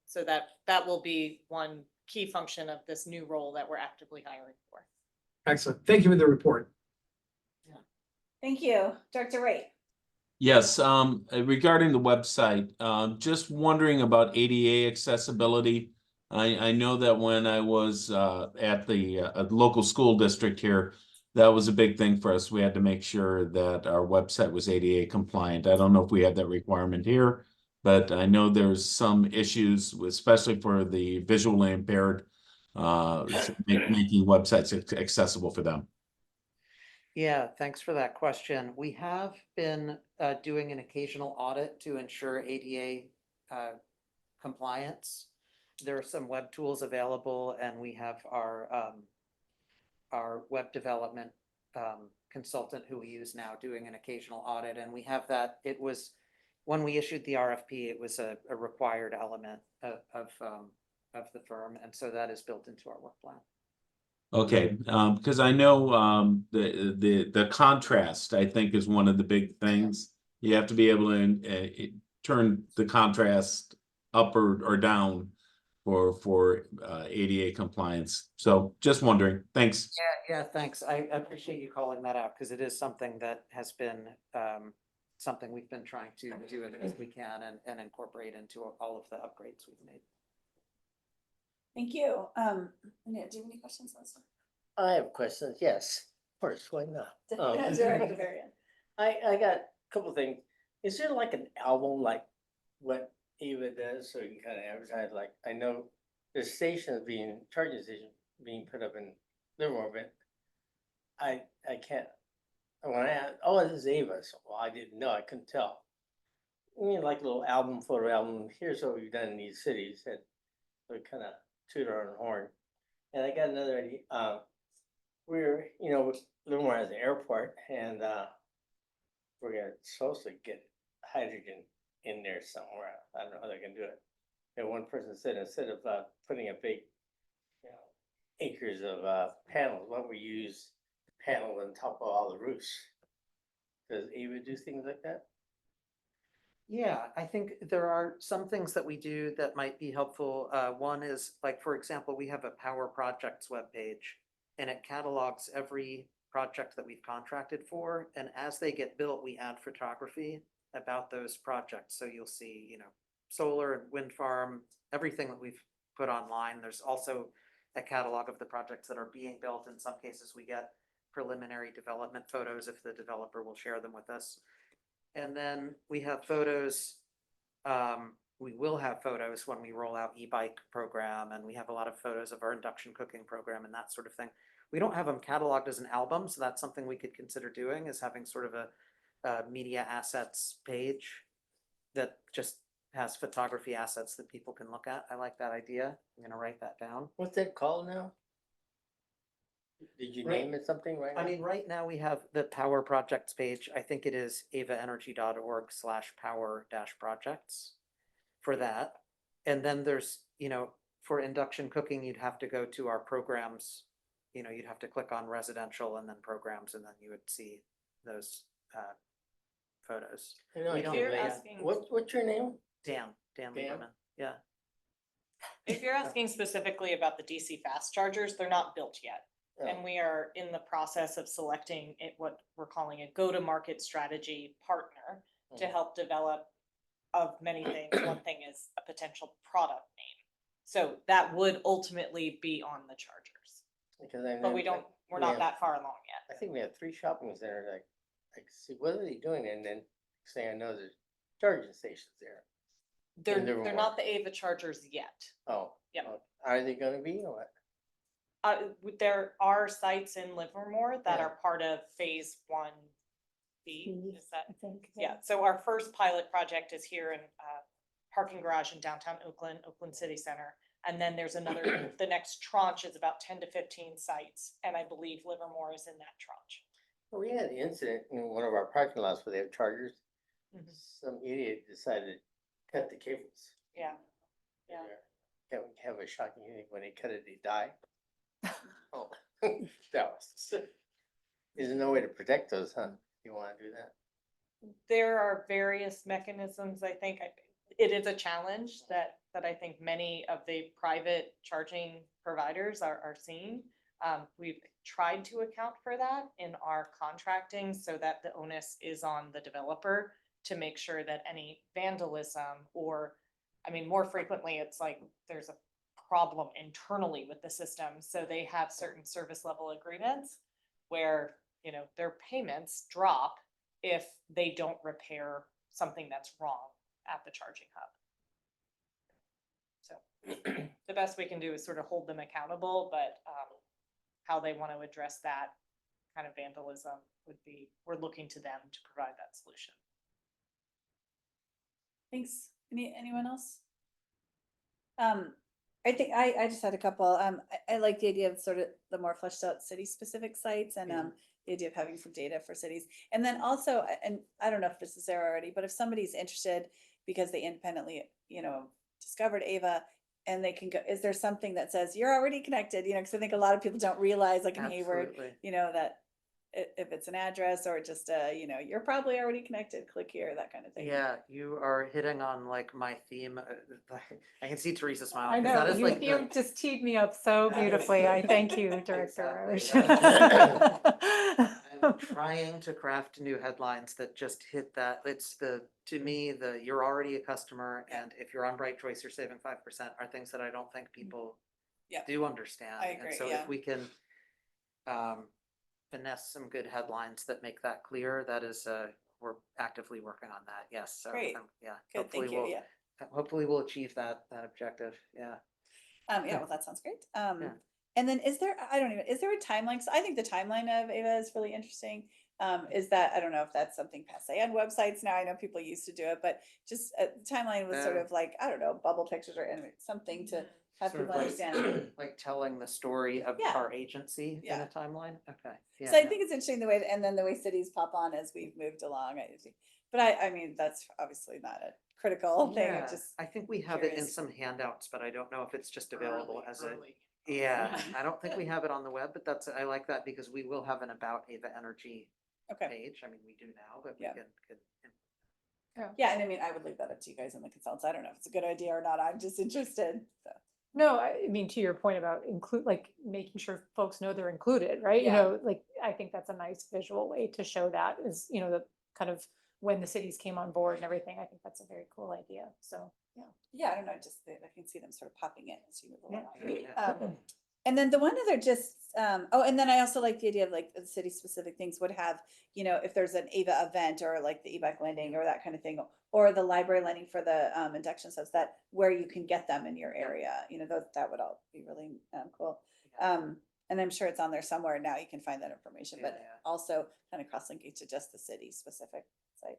S5: So that will be one key function of this new role that we're actively hiring for.
S7: Excellent. Thank you for the report.
S1: Thank you. Director Wright.
S3: Yes, regarding the website, just wondering about ADA accessibility. I know that when I was at the local school district here, that was a big thing for us. We had to make sure that our website was ADA compliant. I don't know if we have that requirement here, but I know there's some issues, especially for the visually impaired, making websites accessible for them.
S8: Yeah, thanks for that question. We have been doing an occasional audit to ensure ADA compliance. There are some web tools available, and we have our web development consultant who we use now doing an occasional audit, and we have that. It was, when we issued the RFP, it was a required element of the firm, and so that is built into our work plan.
S3: Okay, because I know the contrast, I think, is one of the big things. You have to be able to turn the contrast up or down for ADA compliance. So just wondering. Thanks.
S8: Yeah, thanks. I appreciate you calling that out, because it is something that has been something we've been trying to do as we can and incorporate into all of the upgrades we've made.
S1: Thank you. Annette, do you have any questions, Lisa?
S9: I have questions, yes, of course, why not?
S1: Director Varian.
S9: I got a couple things. Is there like an album like what Ava does, so you can kind of advertise, like, I know the charging station being put up in Livermore, but I can't, when I asked, oh, this is Ava, so, well, I didn't know, I couldn't tell. I mean, like a little album, photo album, here's what we've done in these cities, and we kind of toot our own horn. And I got another idea, we're, Livermore has an airport, and we're supposed to get hydrogen in there somewhere. I don't know how they're gonna do it. And one person said, instead of putting a big, acres of panels, why don't we use panels on top of all the roofs? Does Ava do things like that?
S8: Yeah, I think there are some things that we do that might be helpful. One is, like, for example, we have a Power Projects webpage, and it catalogs every project that we've contracted for. And as they get built, we add photography about those projects. So you'll see, solar and wind farm, everything that we've put online. There's also a catalog of the projects that are being built. In some cases, we get preliminary development photos if the developer will share them with us. And then we have photos. We will have photos when we roll out e-bike program, and we have a lot of photos of our induction cooking program and that sort of thing. We don't have them cataloged as an album, so that's something we could consider doing, is having sort of a media assets page that just has photography assets that people can look at. I like that idea. I'm gonna write that down.
S9: What's that called now? Did you
S8: Right.
S9: name it something right now?
S8: I mean, right now we have the Power Projects page. I think it is avaenergy.org/power-projects for that. And then there's, for induction cooking, you'd have to go to our programs. You'd have to click on residential and then programs, and then you would see those photos.
S9: I know,
S8: we
S9: I
S8: don't-
S9: can't
S5: You're
S9: believe-
S5: asking-
S9: What's your name?
S8: Dan
S9: Dan?
S8: Lieberman. Yeah.
S5: If you're asking specifically about the DC fast chargers, they're not built yet.
S9: Oh.
S5: And we are in the process of selecting what we're calling a go-to-market strategy partner to help develop of many things. One thing is a potential product name. So that would ultimately be on the chargers,
S9: Because I
S5: but we're not
S9: Yeah.
S5: that far along yet.
S9: I think we have 3 shopping centers, like, see, what are they doing? And then say, I know there's charging stations there.
S5: They're
S9: Livermore.
S5: not the Ava chargers yet.
S9: Oh.
S5: Yep.
S9: oh, Are they gonna be or what?
S5: There are sites in Livermore that
S9: Yeah.
S5: are part of phase 1 Is that? Yeah, so our first pilot project is here in parking garage in downtown Oakland, Oakland City Center. And then there's another, the next tranche is about 10 to 15 sites, and I believe Livermore is in that tranche.
S9: We had an incident in one of our parking lots where they have chargers. Some idiot decided to cut the cables.
S5: Yeah, yeah.
S9: Have a shocking thing, when they cut it, they die. Oh, that was, there's no way to protect those, huh? You wanna do that?
S5: There are various mechanisms, I think. It is a challenge that I think many of the private charging providers are seeing. We've tried to account for that in our contracting so that the onus is on the developer to make sure that any vandalism or, I mean, more frequently, it's like there's a problem internally with the system. So they have certain service level agreements where, you know, their payments drop if they don't repair something that's wrong at the charging hub. So the best we can do is sort of hold them accountable, but how they want to address that kind of vandalism would be, we're looking to them to provide that solution.
S1: Thanks. Anyone else? I think I just had a couple. I like the idea of sort of the more fleshed out city specific sites and the idea of having some data for cities. And then also, and I don't know if this is there already, but if somebody's interested because they independently, you know, discovered Ava and they can go, is there something that says you're already connected? You know, because I think a lot of people don't realize, like in Hayward,
S8: Absolutely.
S1: you know, that if it's an address or just you know, you're probably already connected, click here, that kind of thing.
S8: Yeah, you are hitting on like my theme. I can see Teresa smiling.
S10: I
S8: 'cause
S10: know,
S8: that is
S10: you,
S8: like
S10: you
S8: the-
S10: just teed me up so
S8: That is-
S10: beautifully. I thank you, Director
S8: Exactly.
S10: Roche.
S8: I'm trying to craft new headlines that just hit that. It's to me, you're already a customer, and if you're on Bright Choice, you're saving 5% are things that I don't think people
S1: Yeah.
S8: do understand.
S1: I
S8: And
S1: agree,
S8: so
S1: yeah.
S8: if we can finesse some good headlines that make that clear, that is, we're actively working on that. Yes. So
S1: Great.
S8: yeah.
S1: Good, thank you, yeah.
S8: Hopefully we'll achieve that objective. Yeah.
S1: Yeah, well, that sounds great. And then is there a timeline? So I think the timeline of Ava is really interesting. Is that, I don't know if that's something passe on websites now. I know people used to do it, but just the timeline was sort of like, I don't know, bubble pictures or something to have
S8: Sort of
S1: people understand.
S8: Like telling the story of
S1: Yeah.
S8: our agency in
S1: Yeah.
S8: a timeline. Okay. Yeah.
S1: So I think it's interesting the way, and then the way cities pop on as we've moved along. But I mean, that's obviously not a critical thing.
S8: Yeah,
S1: It's just,
S8: I think we have it in
S1: curious.
S8: some handouts, but I don't know if it's just available as a. Yeah, I don't think we have it on the web, but I like that because we will have an About Ava Energy
S1: okay.
S8: page. I mean, we do now, but we
S1: Yeah.
S8: can.
S1: Yeah, and I mean, I would leave that up to you guys and the consultants. I don't know if it's a good idea or not. I'm just interested. So.
S10: No, I mean, to your point about like making sure folks know they're included, right?
S1: Yeah.
S10: You know, like, I think that's a nice visual way to show that is, you know, the kind of when the cities came on board and everything. I think that's a very cool idea. So, yeah.
S1: Yeah, I don't know, just I can see them sort of popping in as you move along.
S8: Yeah.
S1: And then the one other just, oh, and then I also like the idea of like the city specific things would have, you know, if there's an Ava event or like the EBAC lending or that kind of thing, or the library lending for the induction subs, that where you can get them in your area, you know, that would all be really cool. And I'm sure it's on there somewhere now, you can find that information, but
S8: Yeah.
S1: also kind of cross-linking to just the city specific site.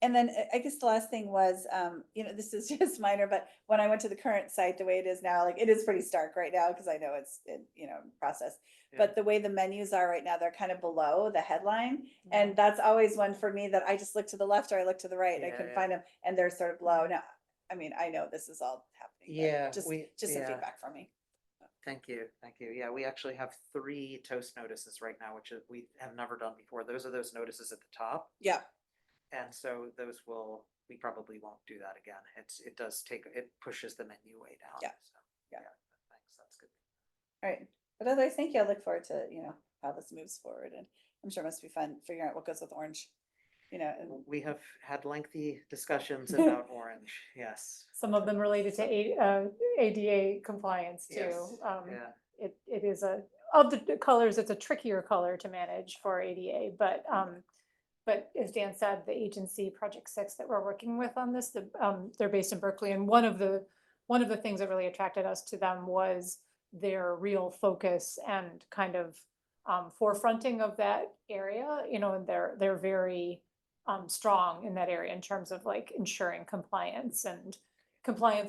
S1: And then I guess the last thing was, you know, this is just minor, but when I went to the current site, the way it is now, like it is pretty stark right now because I know it's in, you know, process.
S8: Yeah.
S1: But the way the menus are right now, they're kind of below the headline. And that's always one for me that I just look to the left or I look to the right and I
S8: Yeah,
S1: couldn't
S8: yeah.
S1: find them and they're sort of low. Now, I mean, I know this is all happening. but
S8: Yeah,
S1: Just some
S8: yeah.
S1: feedback from me.
S8: Thank you. Yeah, we actually have 3 toast notices right now, which we have never done before. Those are those notices at the top.
S1: Yeah.
S8: And so we probably won't do that again. It pushes the menu way down.
S1: Yeah.
S8: So,
S1: Yeah.
S8: Thanks, that's good.
S1: All right. But otherwise, thank you. I look forward to, you know, how this moves forward. And I'm sure it must be fun figuring out what goes with orange, you know. And
S8: We have had lengthy discussions about orange, yes.
S10: Some of them related to ADA compliance too.
S8: Yes, yeah.
S10: It is of the colors, it's a trickier color to manage for ADA, but as Dan said, the agency Project 6 that we're working with on this, they're based in Berkeley, and one of the things that really attracted us to them was their real focus and kind of forefronting of that area, you know, and they're very strong in that area in terms of like ensuring compliance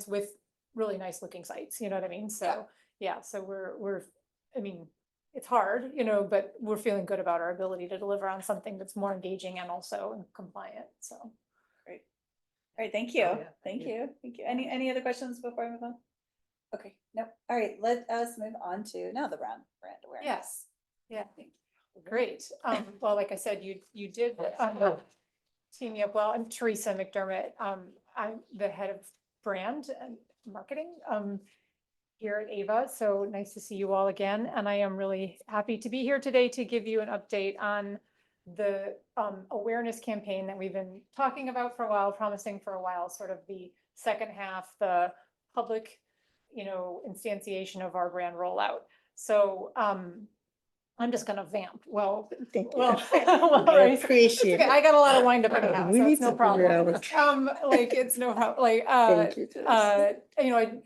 S10: with really nice looking sites, you know what I mean? So, yeah, so I mean, it's hard, you know, but we're feeling good about our ability to deliver on something that's more engaging and also compliant, so.
S1: Great. All right, thank you.
S8: Oh, yeah,
S1: Thank
S8: thank you.
S1: you. Thank you. Any other questions before we move on? Okay, nope. All right, let us move on to now the brand awareness.
S10: Yes, yeah,
S1: Thank you.
S10: great. Well, like I said, you did team me up well. I'm Teresa McDermott. I'm the head of brand and marketing here at Ava. So nice to see you all again. And I am really happy to be here today to give you an update on the awareness campaign that we've been talking about for a while, promising for a while, sort of the second half, the public, you know, instantiation of our brand rollout. So I'm just gonna vamp. Well,
S2: Thank you.
S10: well,
S2: I appreciate
S10: okay,
S2: it.
S10: I got a lot of wind up anyhow,
S2: We
S10: so
S2: need
S10: it's no
S2: to figure
S10: problem.
S2: out.
S10: Like it's no problem, like,
S2: Thank you, Teresa.
S10: you know,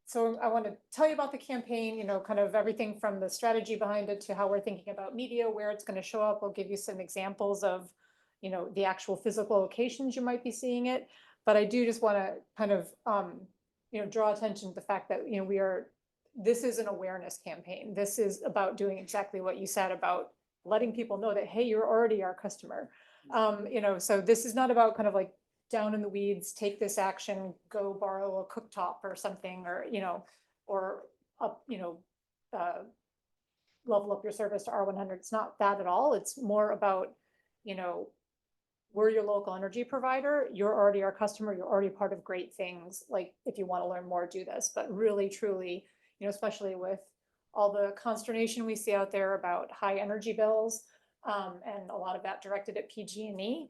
S10: so I want to tell you about the campaign, you know, kind of everything from the strategy behind it to how we're thinking about media, where it's going to show up. I'll give you some examples of, you know, the actual physical locations you might be seeing it. But I do just want to kind of, you know, draw attention to the fact that, you know, this is an awareness campaign. This is about doing exactly what you said about letting people know that, hey, you're already our customer. You know, so this is not about kind of like down in the weeds, take this action, go borrow a cooktop or something, or, you know, or up, you know, level up your service to R100. It's not that at all. It's more about, you know, we're your local energy provider. You're already our customer. You're already part of great things. Like if you want to learn more, do this, but really, truly, you know, especially with all the consternation we see out there about high energy bills, and a lot of that directed at PG&E,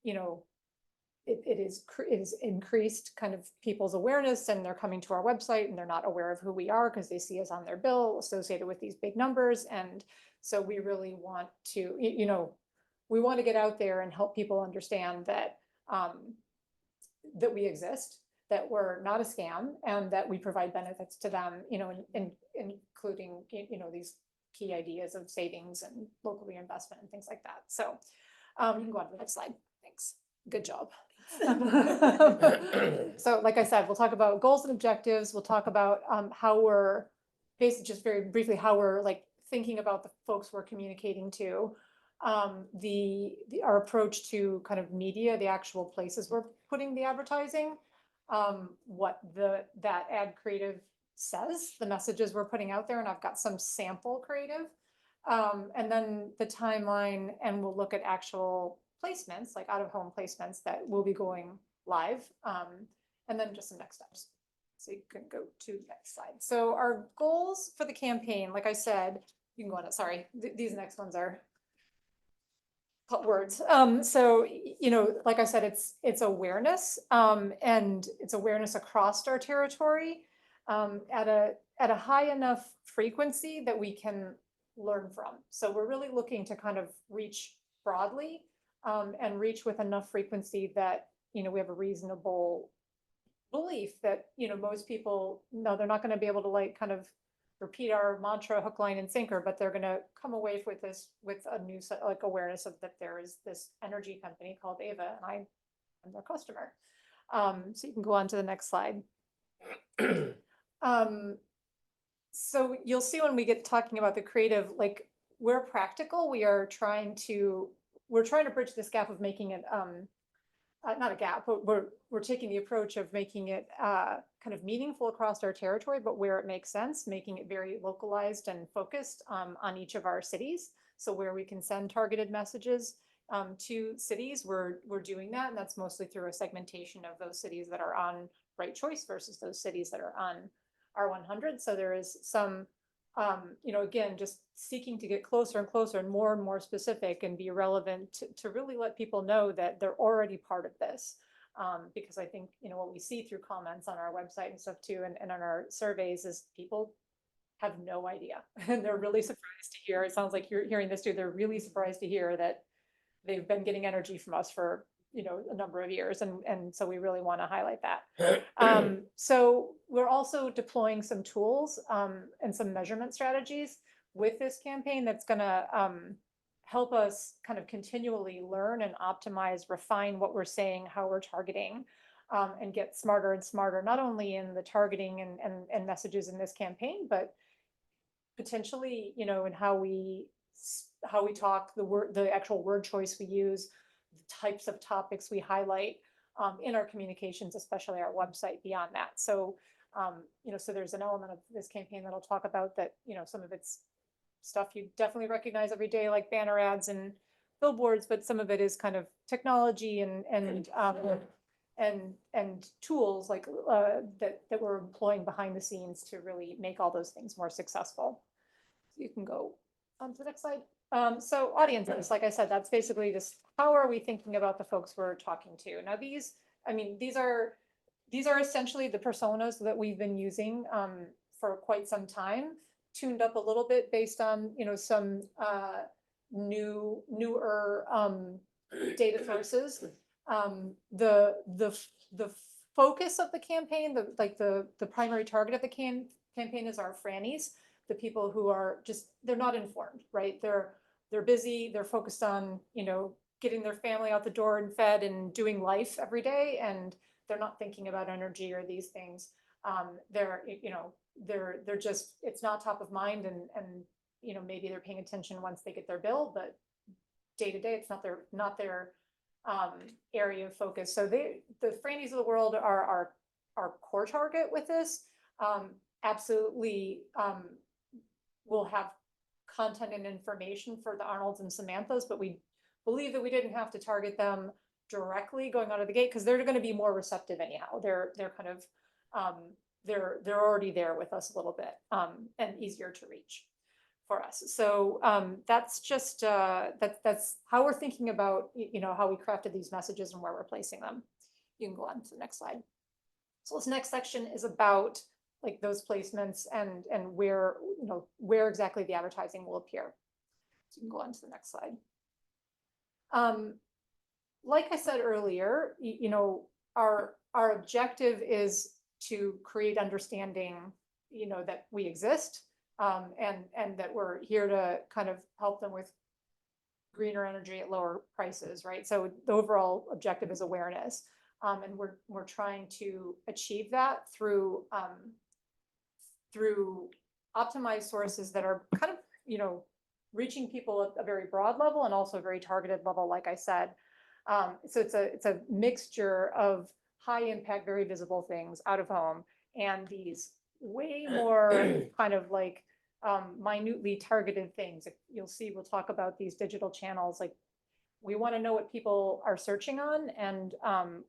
S10: you know, it is increased kind of people's awareness, and they're coming to our website and they're not aware of who we are because they see us on their bill associated with these big numbers. And so we really want to, you know, we want to get out there and help people understand that, that we exist, that we're not a scam, and that we provide benefits to them, you know, including, you know, these key ideas of savings and local reinvestment and things like that. So you can go on to the next slide. Thanks. Good job. So like I said, we'll talk about goals and objectives. We'll talk about how we're basically, just very briefly, how we're like thinking about the folks we're communicating to, our approach to kind of media, the actual places we're putting the advertising, what that ad creative says, the messages we're putting out there, and I've got some sample creative, and then the timeline, and we'll look at actual placements, like out-of-home placements that will be going live, and then just some next steps. So you can go to the next slide. So our goals for the campaign, like I said, you can go on it, sorry, these next ones are words. So, you know, like I said, it's awareness, and it's awareness across our territory, at a high enough frequency that we can learn from. So we're really looking to kind of reach broadly, and reach with enough frequency that, you know, we have a reasonable belief that, you know, most people know they're not going to be able to like kind of repeat our mantra hook, line, and sinker, but they're going to come away with this, with a new like awareness of that there is this energy company called Ava, and I'm their customer. So you can go on to the next slide. So you'll see when we get talking about the creative, like we're practical. We're trying to bridge this gap of making it, not a gap, but we're taking the approach of making it kind of meaningful across our territory, but where it makes sense, making it very localized and focused on each of our cities. So where we can send targeted messages to cities, we're doing that, and that's mostly through a segmentation of those cities that are on Right Choice versus those cities that are on R100. So there is some, you know, again, just seeking to get closer and closer and more specific and be relevant to really let people know that they're already part of this. Because I think, you know, what we see through comments on our website and stuff too, and on our surveys, is people have no idea. And they're really surprised to hear, it sounds like you're hearing this too, they're really surprised to hear that they've been getting energy from us for, you know, a number of years. And so we really want to highlight that. So we're also deploying some tools and some measurement strategies. with this campaign that's gonna help us kind of continually learn and optimize, refine what we're saying, how we're targeting, and get smarter and smarter, not only in the targeting and messages in this campaign, but potentially, you know, in how we talk, the actual word choice we use, the types of topics we highlight in our communications, especially our website beyond that. So, you know, so there's an element of this campaign that I'll talk about that, you know, some of it's stuff you definitely recognize every day, like banner ads and billboards, but some of it is kind of technology and tools like that we're employing behind the scenes to really make all those things more successful. You can go on to the next slide. So audiences, like I said, that's basically just how are we thinking about the folks we're talking to. Now these are essentially the personas that we've been using for quite some time, tuned up a little bit based on, you know, some newer data sources. The focus of the campaign, the primary target of the campaign is our frannies, the people who are just, they're not informed, right? They're busy, they're focused on, you know, getting their family out the door and fed and doing life every day, and they're not thinking about energy or these things. They're just, it's not top of mind, and you know, maybe they're paying attention once they get their bill, but day to day, it's not their area of focus. So the frannies of the world are our core target with this. Absolutely, we'll have content and information for the Arnolds and Samanthas, but we believe that we didn't have to target them directly going out of the gate because they're going to be more receptive anyhow. They're kind of they're already there with us a little bit and easier to reach for us. So that's just that's how we're thinking about, you know, how we crafted these messages and where we're placing them. You can go on to the next slide. So this next section is about like those placements and where, you know, where exactly the advertising will appear. So you can go on to the next slide. Like I said earlier, you know, our objective is to create understanding, you know, that we exist, and that we're here to kind of help them with greener energy at lower prices, right? So the overall objective is awareness, and we're trying to achieve that through optimized sources that are kind of, you know, reaching people at a very broad level and also a very targeted level, like I said. So it's a mixture of high impact, very visible things out of home, and these way more kind of like minutely targeted things. You'll see, we'll talk about these digital channels. Like, we want to know what people are searching on, and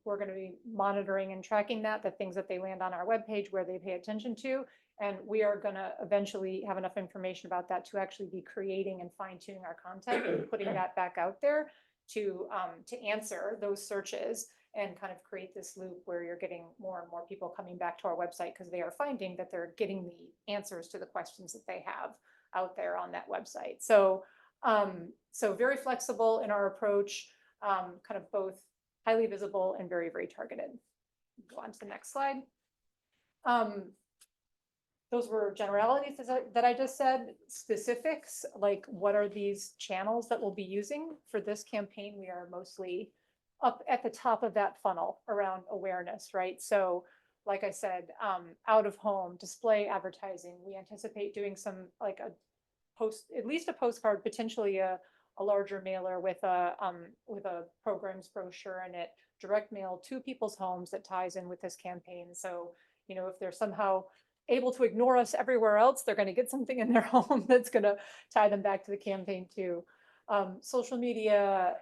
S10: we're going to be monitoring and tracking that, the things that they land on our webpage, where they pay attention to. And we are going to eventually have enough information about that to actually be creating and fine tuning our content and putting that back out there to answer those searches and kind of create this loop where you're getting more and more people coming back to our website because they are finding that they're getting the answers to the questions that they have out there on that website. So, so very flexible in our approach, kind of both highly visible and very, very targeted. Go on to the next slide. Those were generalities that I just said. Specifics, like what are these channels that we'll be using for this campaign? We are mostly up at the top of that funnel around awareness, right? So like I said, out of home display advertising, we anticipate doing some like at least a postcard, potentially a larger mailer with a programs brochure in it, direct mail to people's homes that ties in with this campaign. So, you know, if they're somehow able to ignore us everywhere else, they're going to get something in their home that's going to tie them back to the campaign too. Social media,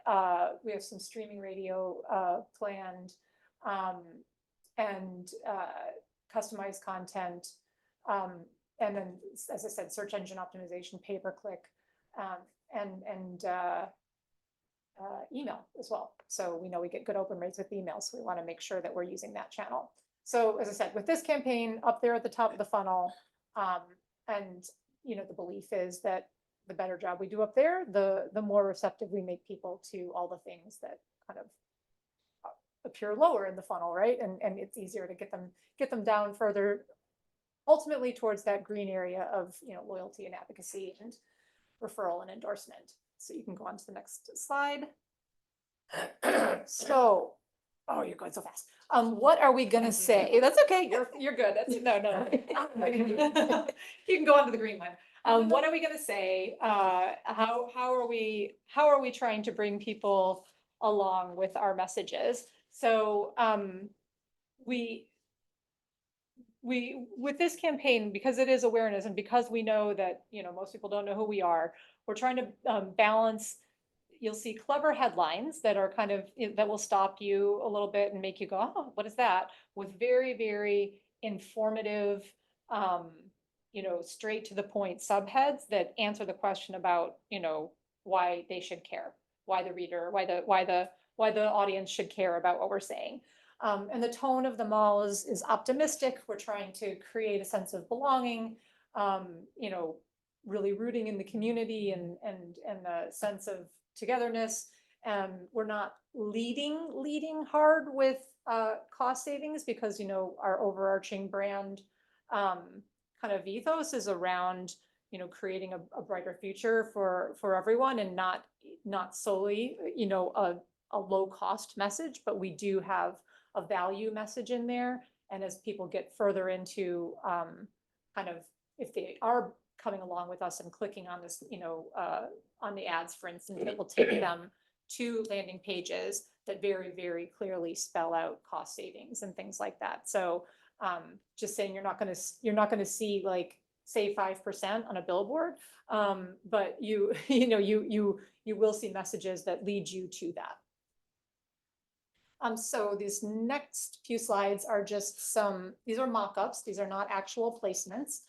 S10: we have some streaming radio planned, and customized content. And then, as I said, search engine optimization, pay-per-click, and email as well. So we know we get good open rates with email, so we want to make sure that we're using that channel. So as I said, with this campaign up there at the top of the funnel, and you know, the belief is that the better job we do up there, the more receptive we make people to all the things that kind of appear lower in the funnel, right? And it's easier to get them down further ultimately towards that green area of, loyalty and advocacy and referral and endorsement. So you can go on to the next slide. So, oh, you're going so fast. What are we gonna say? That's okay, you're good. That's, no. You can go on to the green one. What are we gonna say? How are we trying to bring people along with our messages? So, we, with this campaign, because it is awareness and because we know that, most people don't know who we are, we're trying to balance. You'll see clever headlines that are kind of, that will stop you a little bit and make you go, oh, what is that? With very, very informative, straight to the point subheads that answer the question about, why they should care, why the reader, why the audience should care about what we're saying. And the tone of them all is optimistic. We're trying to create a sense of belonging, really rooting in the community and a sense of togetherness. We're not leading hard with cost savings because, our overarching brand kind of ethos is around, creating a brighter future for everyone and not solely, a low cost message, but we do have a value message in there. And as people get further into kind of, if they are coming along with us and clicking on this, on the ads, for instance, it will take them to landing pages that very, very clearly spell out cost savings and things like that. So just saying you're not going to see like say 5% on a billboard, but you will see messages that lead you to that. So these next few slides are just these are mock-ups. These are not actual placements.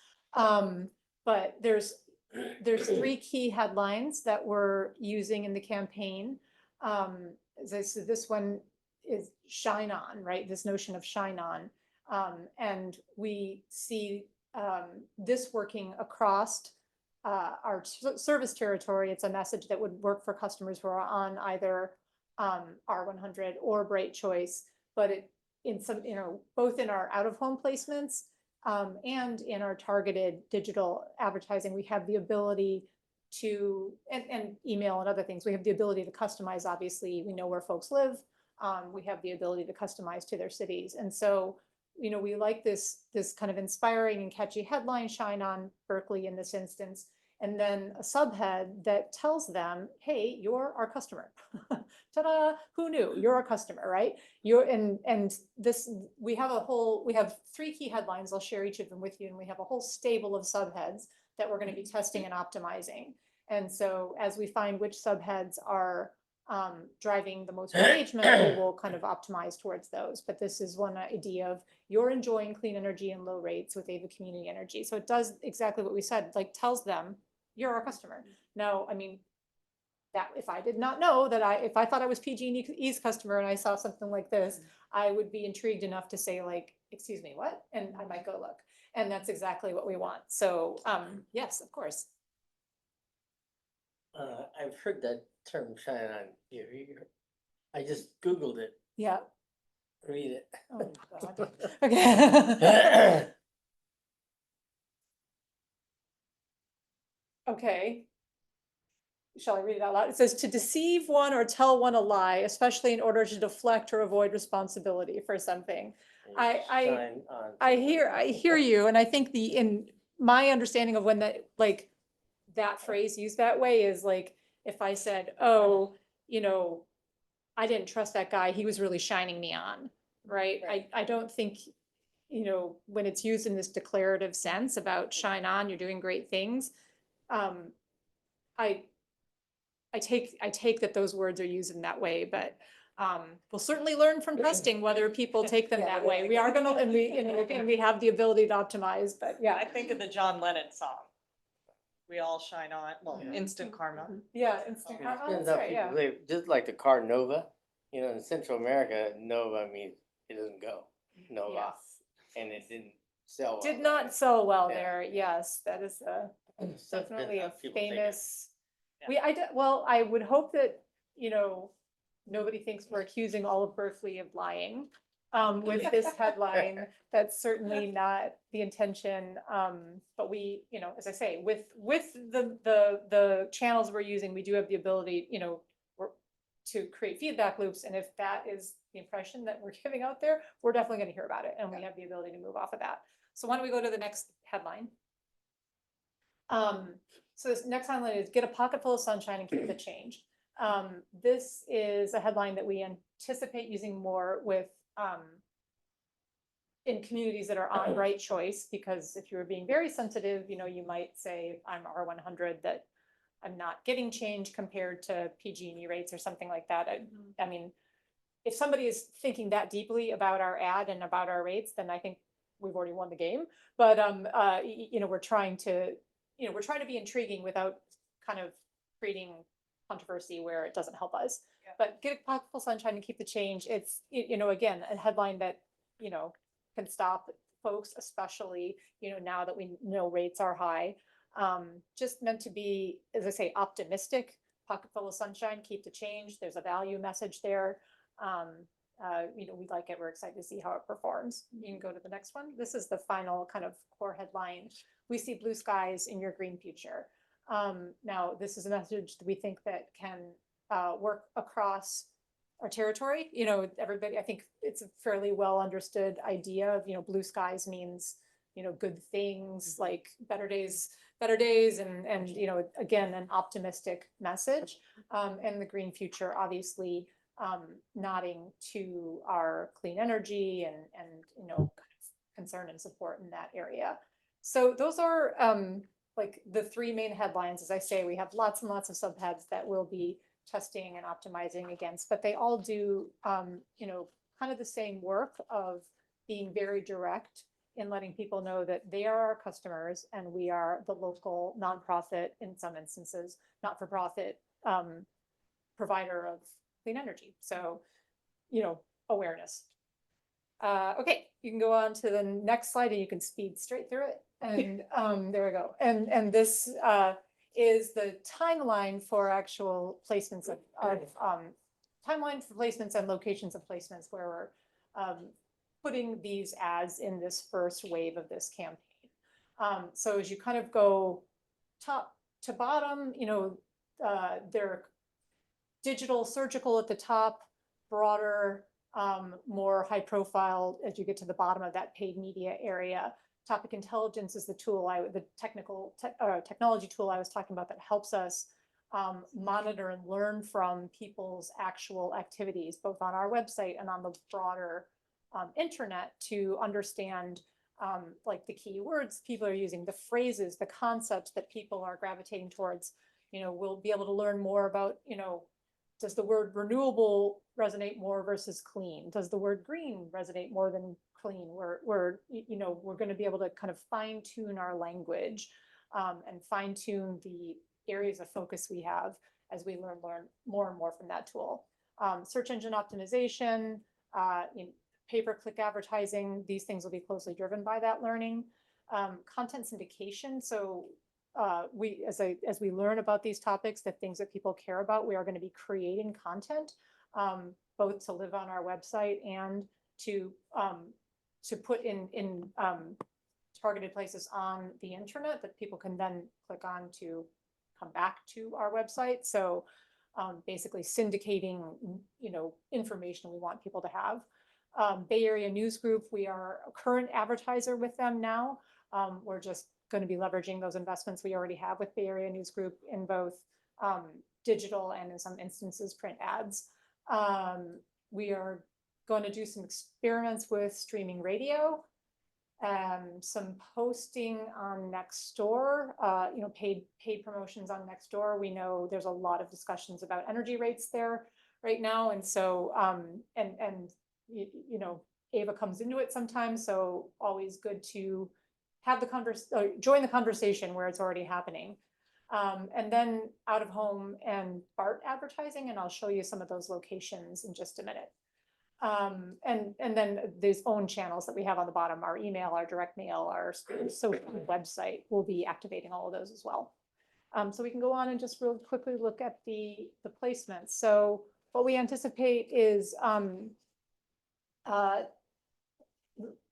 S10: But there's 3 key headlines that we're using in the campaign. This one is shine on, right? This notion of shine on. And we see this working across our service territory. It's a message that would work for customers who are on either R100 or Bright Choice, but in some, both in our out-of-home placements and in our targeted digital advertising, we have the ability to, and email and other things, we have the ability to customize. Obviously, we know where folks live. We have the ability to customize to their cities. And so, we like this kind of inspiring and catchy headline, shine on Berkeley in this instance, and then a subhead that tells them, hey, you're our customer. Ta-da, who knew? You're our customer, right? We have 3 key headlines. I'll share each of them with you. And we have a whole stable of subheads that we're going to be testing and optimizing. And so as we find which subheads are driving the most engagement, we will kind of optimize towards those. But this is one idea of you're enjoying clean energy and low rates with Ava Community Energy. So it does exactly what we said, like tells them you're our customer. Now, I mean, that if I did not know that if I thought I was PG&E's customer and I saw something like this, I would be intrigued enough to say like, excuse me, what? And I might go look. And that's exactly what we want. So yes, of course.
S9: I've heard that term shine on here. I just Googled it.
S10: Yeah.
S9: Read it.
S10: Oh, God. Okay. Okay. Shall I read it out loud? It says to deceive one or tell one a lie, especially in order to deflect or avoid responsibility for something. I hear you, and I think in my understanding of when that phrase used that way is like if I said, oh, I didn't trust that guy, he was really shining me on, right? I don't think, when it's used in this declarative sense about shine on, you're doing great things. I take that those words are used in that way, but we'll certainly learn from testing whether people take them that way. We are gonna, and we have the ability to optimize, but yeah.
S5: I think of the John Lennon song. We all shine on, well, instant karma.
S10: Yeah, instant karma,
S9: Turns
S10: that's
S9: out
S10: right, yeah.
S9: people live, just like the car Nova, in Central America, Nova means it doesn't go, Nova,
S10: Yes.
S9: and it didn't sell well.
S10: Did not sell well
S9: Yeah.
S10: there, yes, that is
S9: So
S10: definitely a
S9: people take it.
S10: famous.
S5: Yeah.
S10: Well, I would hope that, nobody thinks we're accusing all of Berkeley of lying. with this headline. That's certainly not the intention. But we, you know, as I say, with the channels we're using, we do have the ability, you know, to create feedback loops. And if that is the impression that we're giving out there, we're definitely going to hear about it. And we have the ability to move off of that. So why don't we go to the next headline? So this next headline is get a pocket full of sunshine and keep the change. This is a headline that we anticipate using more with in communities that are on right choice, because if you were being very sensitive, you know, you might say I'm R100, that I'm not getting change compared to PG&E rates or something like that. I mean, if somebody is thinking that deeply about our ad and about our rates, then I think we've already won the game. But you know, we're trying to be intriguing without kind of creating controversy where it doesn't help us. Yeah. But get a pocketful of sunshine and keep the change. It's, you know, again, a headline that, you know, can stop folks, especially, you know, now that we know rates are high. Just meant to be, as I say, optimistic. Pocket full of sunshine, keep the change. There's a value message there. You know, we like it. We're excited to see how it performs. You can go to the next one. This is the final kind of core headline. We see blue skies in your green future. Now, this is a message that we think that can work across our territory. You know, everybody, I think it's a fairly well understood idea of, you know, blue skies means, you know, good things, like better days, and you know, again, an optimistic message. And the green future, obviously, nodding to our clean energy and you know, kind of concern and support in that area. So those are like the three main headlines. As I say, we have lots and lots of subheads that we'll be testing and optimizing against, but they all do, you know, kind of the same work of being very direct in letting people know that they are our customers and we are the local nonprofit, in some instances, not-for-profit provider of clean energy. So, you know, awareness. Okay, you can go on to the next slide and you can speed straight through it. And there we go. And this is the timeline for actual placements of timeline for placements and locations of placements where we're putting these ads in this first wave of this campaign. So as you kind of go top to bottom, you know, they're digital, surgical at the top, broader, more high profile as you get to the bottom of that paid media area. Topic intelligence is the tool, the technology tool I was talking about that helps us monitor and learn from people's actual activities, both on our website and on the broader internet, to understand like the keywords people are using, the phrases, the concepts that people are gravitating towards. You know, we'll be able to learn more about, you know, does the word renewable resonate more versus clean? Does the word green resonate more than clean? We're you know, we're going to be able to kind of fine tune our language and fine tune the areas of focus we have as we learn more and more from that tool. Search engine optimization, you know, pay-per-click advertising, these things will be closely driven by that learning. Content syndication, so we, as we learn about these topics, the things that people care about, we are going to be creating content, both to live on our website and to put in targeted places on the internet that people can then click on to come back to our website. So basically syndicating, you know, information we want people to have. Bay Area News Group, we are a current advertiser with them now. We're just going to be leveraging those investments we already have with Bay Area News Group in both digital and in some instances print ads. We are going to do some experiments with streaming radio, some posting on Nextdoor, you know, paid promotions on Nextdoor. We know there's a lot of discussions about energy rates there right now, and so and you know, Ava comes into it sometimes, so always good to have the join the conversation where it's already happening. And then out of home and BART advertising, and I'll show you some of those locations in just a minute. And then these own channels that we have on the bottom, our email, our direct mail, our social website, will be activating all of those as well. So we can go on and just real quickly look at the placements. So what we anticipate is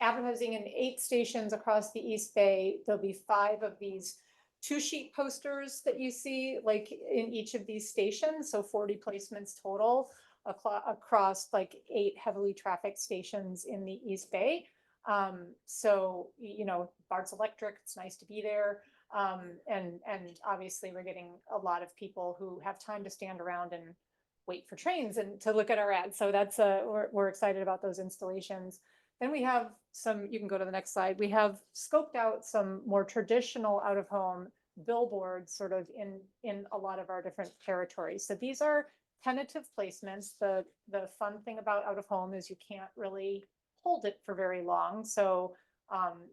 S10: advertising in 8 stations across the East Bay. There'll be 5 of these 2-sheet posters that you see like in each of these stations. So 40 placements total across like 8 heavily trafficked stations in the East Bay. So, you know, Bart's Electric, it's nice to be there. And obviously we're getting a lot of people who have time to stand around and wait for trains and to look at our ads. So that's, we're excited about those installations. Then we have some, you can go to the next slide. We have scoped out some more traditional out of home billboards sort of in a lot of our different territories. So these are tentative placements. The fun thing about out of home is you can't really hold it for very long. So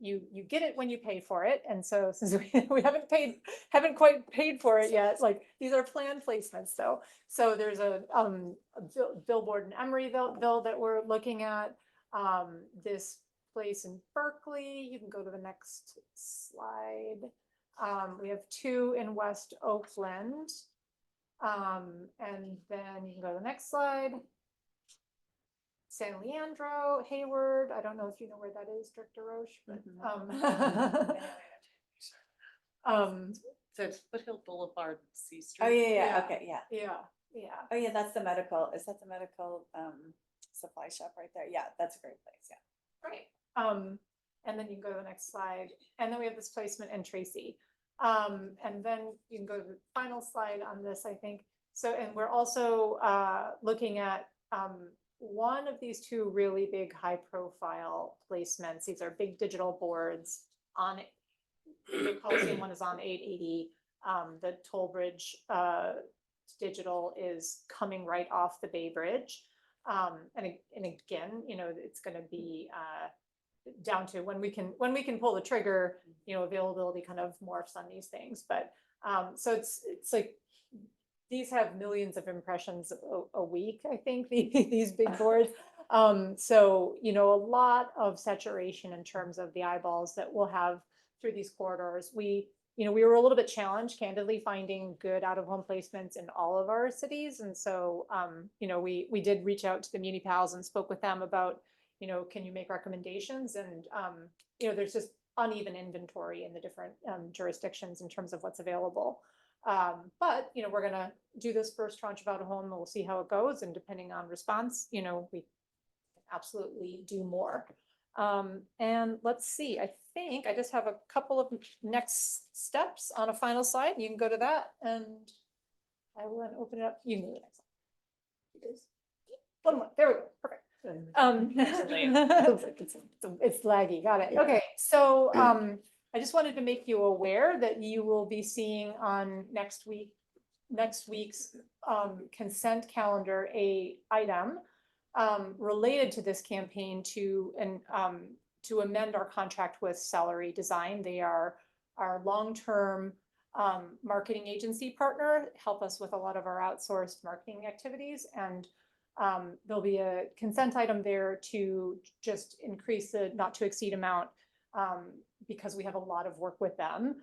S10: you get it when you pay for it. And so since we haven't quite paid for it yet, like these are planned placements though. So there's a billboard in Emeryville that we're looking at. This place in Berkeley, you can go to the next slide. We have 2 in West Oakland. And then you can go to the next slide. San Leandro, Hayward. I don't know if you know where that is, Director Roche, but
S5: So it's Foothill Boulevard, C Street.
S1: Oh, yeah,
S10: Yeah.
S1: okay, yeah.
S10: yeah.
S1: Oh, yeah, that's the medical, is that the medical supply shop right there? Yeah, that's a great place, yeah.
S10: Right. And then you can go to the next slide. And then we have this placement in Tracy. And then you can go to the final slide on this, I think. So, and we're also looking at one of these 2 really big high profile placements. These are big digital boards on it. The Coliseum one is on 880. The Toll Bridge digital is coming right off the Bay Bridge. And again, you know, it's going to be down to when we can pull the trigger, you know, availability kind of morphs on these things. But so it's like these have millions of impressions a week, I think, these big boards. So, you know, a lot of saturation in terms of the eyeballs that we'll have through these corridors. We were a little bit challenged, candidly, finding good out-of-home placements in all of our cities. And so, you know, we did reach out to the Muni Pals and spoke with them about, you know, can you make recommendations? And, you know, there's just uneven inventory in the different jurisdictions in terms of what's available. But, you know, we're going to do this first tranche of out of home and we'll see how it goes. And depending on response, you know, we absolutely do more. And let's see, I think I just have a couple of next steps on a final slide. You can go to that and I will then open it up. You can go to the next slide. One more, there we go, perfect. It's laggy, got it. Okay, so I just wanted to make you aware that you will be seeing on next week's consent calendar a item related to this campaign to amend our contract with Salary Design. They are our long-term marketing agency partner, help us with a lot of our outsourced marketing activities. And there'll be a consent item there to just increase the not to exceed amount because we have a lot of work with them.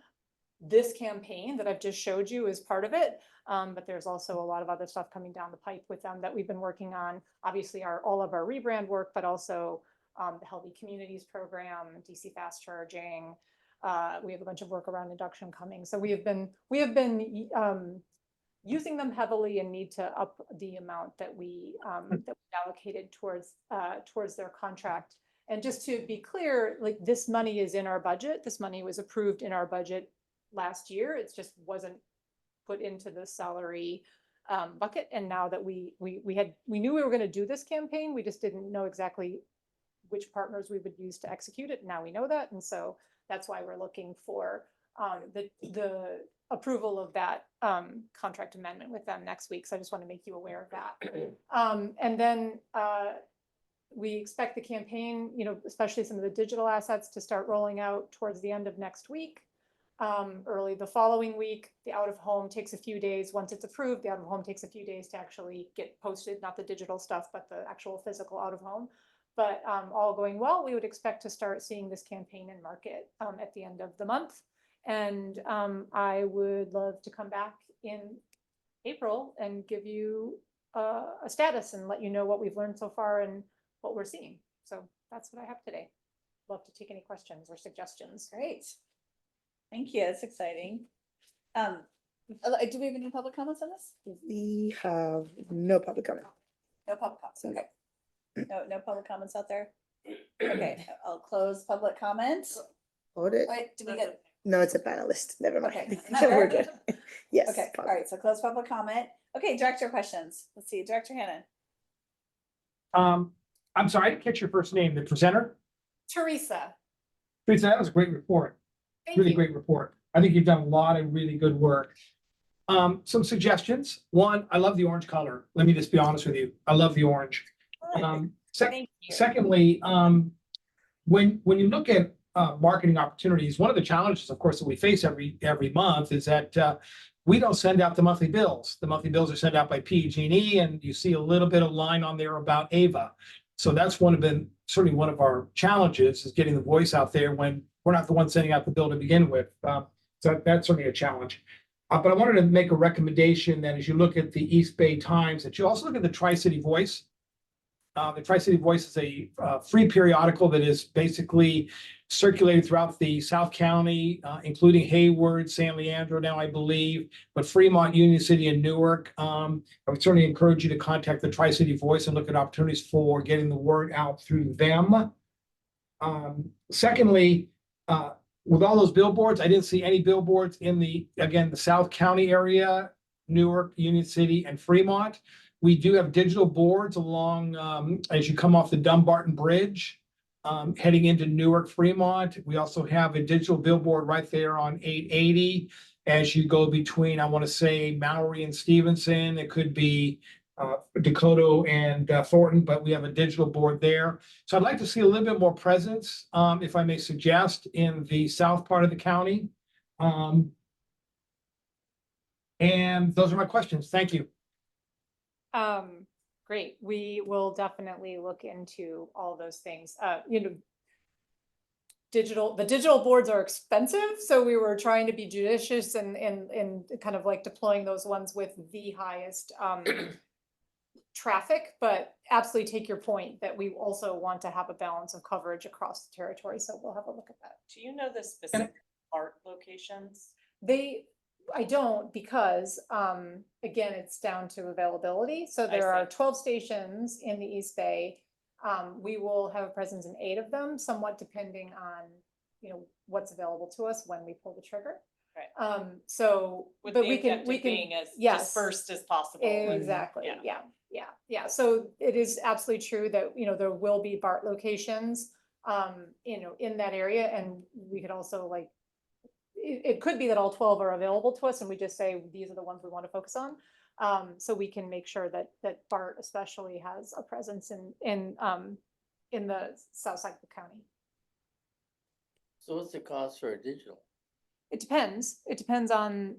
S10: This campaign that I've just showed you is part of it, but there's also a lot of other stuff coming down the pipe with them that we've been working on. Obviously, all of our rebrand work, but also the Healthy Communities program, DC fast charging. We have a bunch of work around induction coming. So we have been using them heavily and need to up the amount that we allocated towards their contract. And just to be clear, like this money is in our budget. This money was approved in our budget last year. It just wasn't put into the salary bucket. And now that we knew we were going to do this campaign, we just didn't know exactly which partners we would use to execute it. Now we know that, and so that's why we're looking for the approval of that contract amendment with them next week. So I just want to make you aware of that. And then we expect the campaign, you know, especially some of the digital assets, to start rolling out towards the end of next week. Early the following week. The out of home takes a few days. Once it's approved, the out of home takes a few days to actually get posted, not the digital stuff, but the actual physical out of home. But all going well, we would expect to start seeing this campaign in market at the end of the month. And I would love to come back in April and give you a status and let you know what we've learned so far and what we're seeing. So that's what I have today. love to take any questions or suggestions.
S1: Great. Thank you. It's exciting. Do we have any public comments on this?
S2: We have no public comment.
S1: No public comments, okay. No public comments out there? Okay, I'll close public comments.
S2: Hold it.
S1: Wait, do we get,
S2: No, it's a panelist. Never mind.
S1: okay.
S2: We're good. Yes.
S1: Okay, all right, so close public comment. Okay, director questions. Let's see, Director Hannon.
S7: I'm sorry, I didn't catch your first name, the presenter.
S10: Teresa,
S7: Teresa, that was a great report.
S10: thank
S7: Really
S10: you.
S7: great report. I think you've done a lot of really good work. Some suggestions. One, I love the orange color. Let me just be honest with you. I love the orange.
S10: Thank you.
S7: Secondly, when you look at marketing opportunities, one of the challenges, of course, that we face every month is that we don't send out the monthly bills. The monthly bills are sent out by PG&E, and you see a little bit of line on there about AVA. So that's certainly one of our challenges, is getting the voice out there when we're not the one sending out the bill to begin with. So that's certainly a challenge. But I wanted to make a recommendation that as you look at the East Bay Times, that you also look at the Tri-City Voice. The Tri-City Voice is a free periodical that is basically circulated throughout the South County, including Hayward, San Leandro now, I believe, but Fremont, Union City, and Newark. I would certainly encourage you to contact the Tri-City Voice and look at opportunities for getting the word out through them. Secondly, with all those billboards, I didn't see any billboards in the South County area, Newark, Union City, and Fremont. We do have digital boards along as you come off the Dumbarton Bridge, heading into Newark, Fremont. We also have a digital billboard right there on 880 as you go between, I want to say, Maury and Stevenson. It could be Dakota and Thornton, but we have a digital board there. So I'd like to see a little bit more presence, if I may suggest, in the south part of the county. And those are my questions. Thank you.
S10: Great. We will definitely look into all those things. The digital boards are expensive, so we were trying to be judicious and kind of like deploying those ones with the highest traffic, but absolutely take your point that we also want to have a balance of coverage across the territory. So we'll have a look at that.
S5: Do you know the specific art locations?
S10: I don't, because again, it's down to availability. So
S5: I
S10: there are
S5: see.
S10: 12 stations in the East Bay. We will have a presence in 8 of them, somewhat depending on, what's available to us when we pull the trigger.
S5: Right.
S10: But
S5: With
S10: we
S5: the
S10: can,
S5: objective being as
S10: yes.
S5: dispersed as possible. and-
S10: Exactly,
S5: yeah.
S10: yeah. So it is absolutely true that, there will be BART locations, in that area, and we could also it could be that all 12 are available to us and we just say, these are the ones we want to focus on. So we can make sure that BART especially has a presence in the south side of the county.
S9: So what's the cost for a digital?
S10: It depends. It depends on,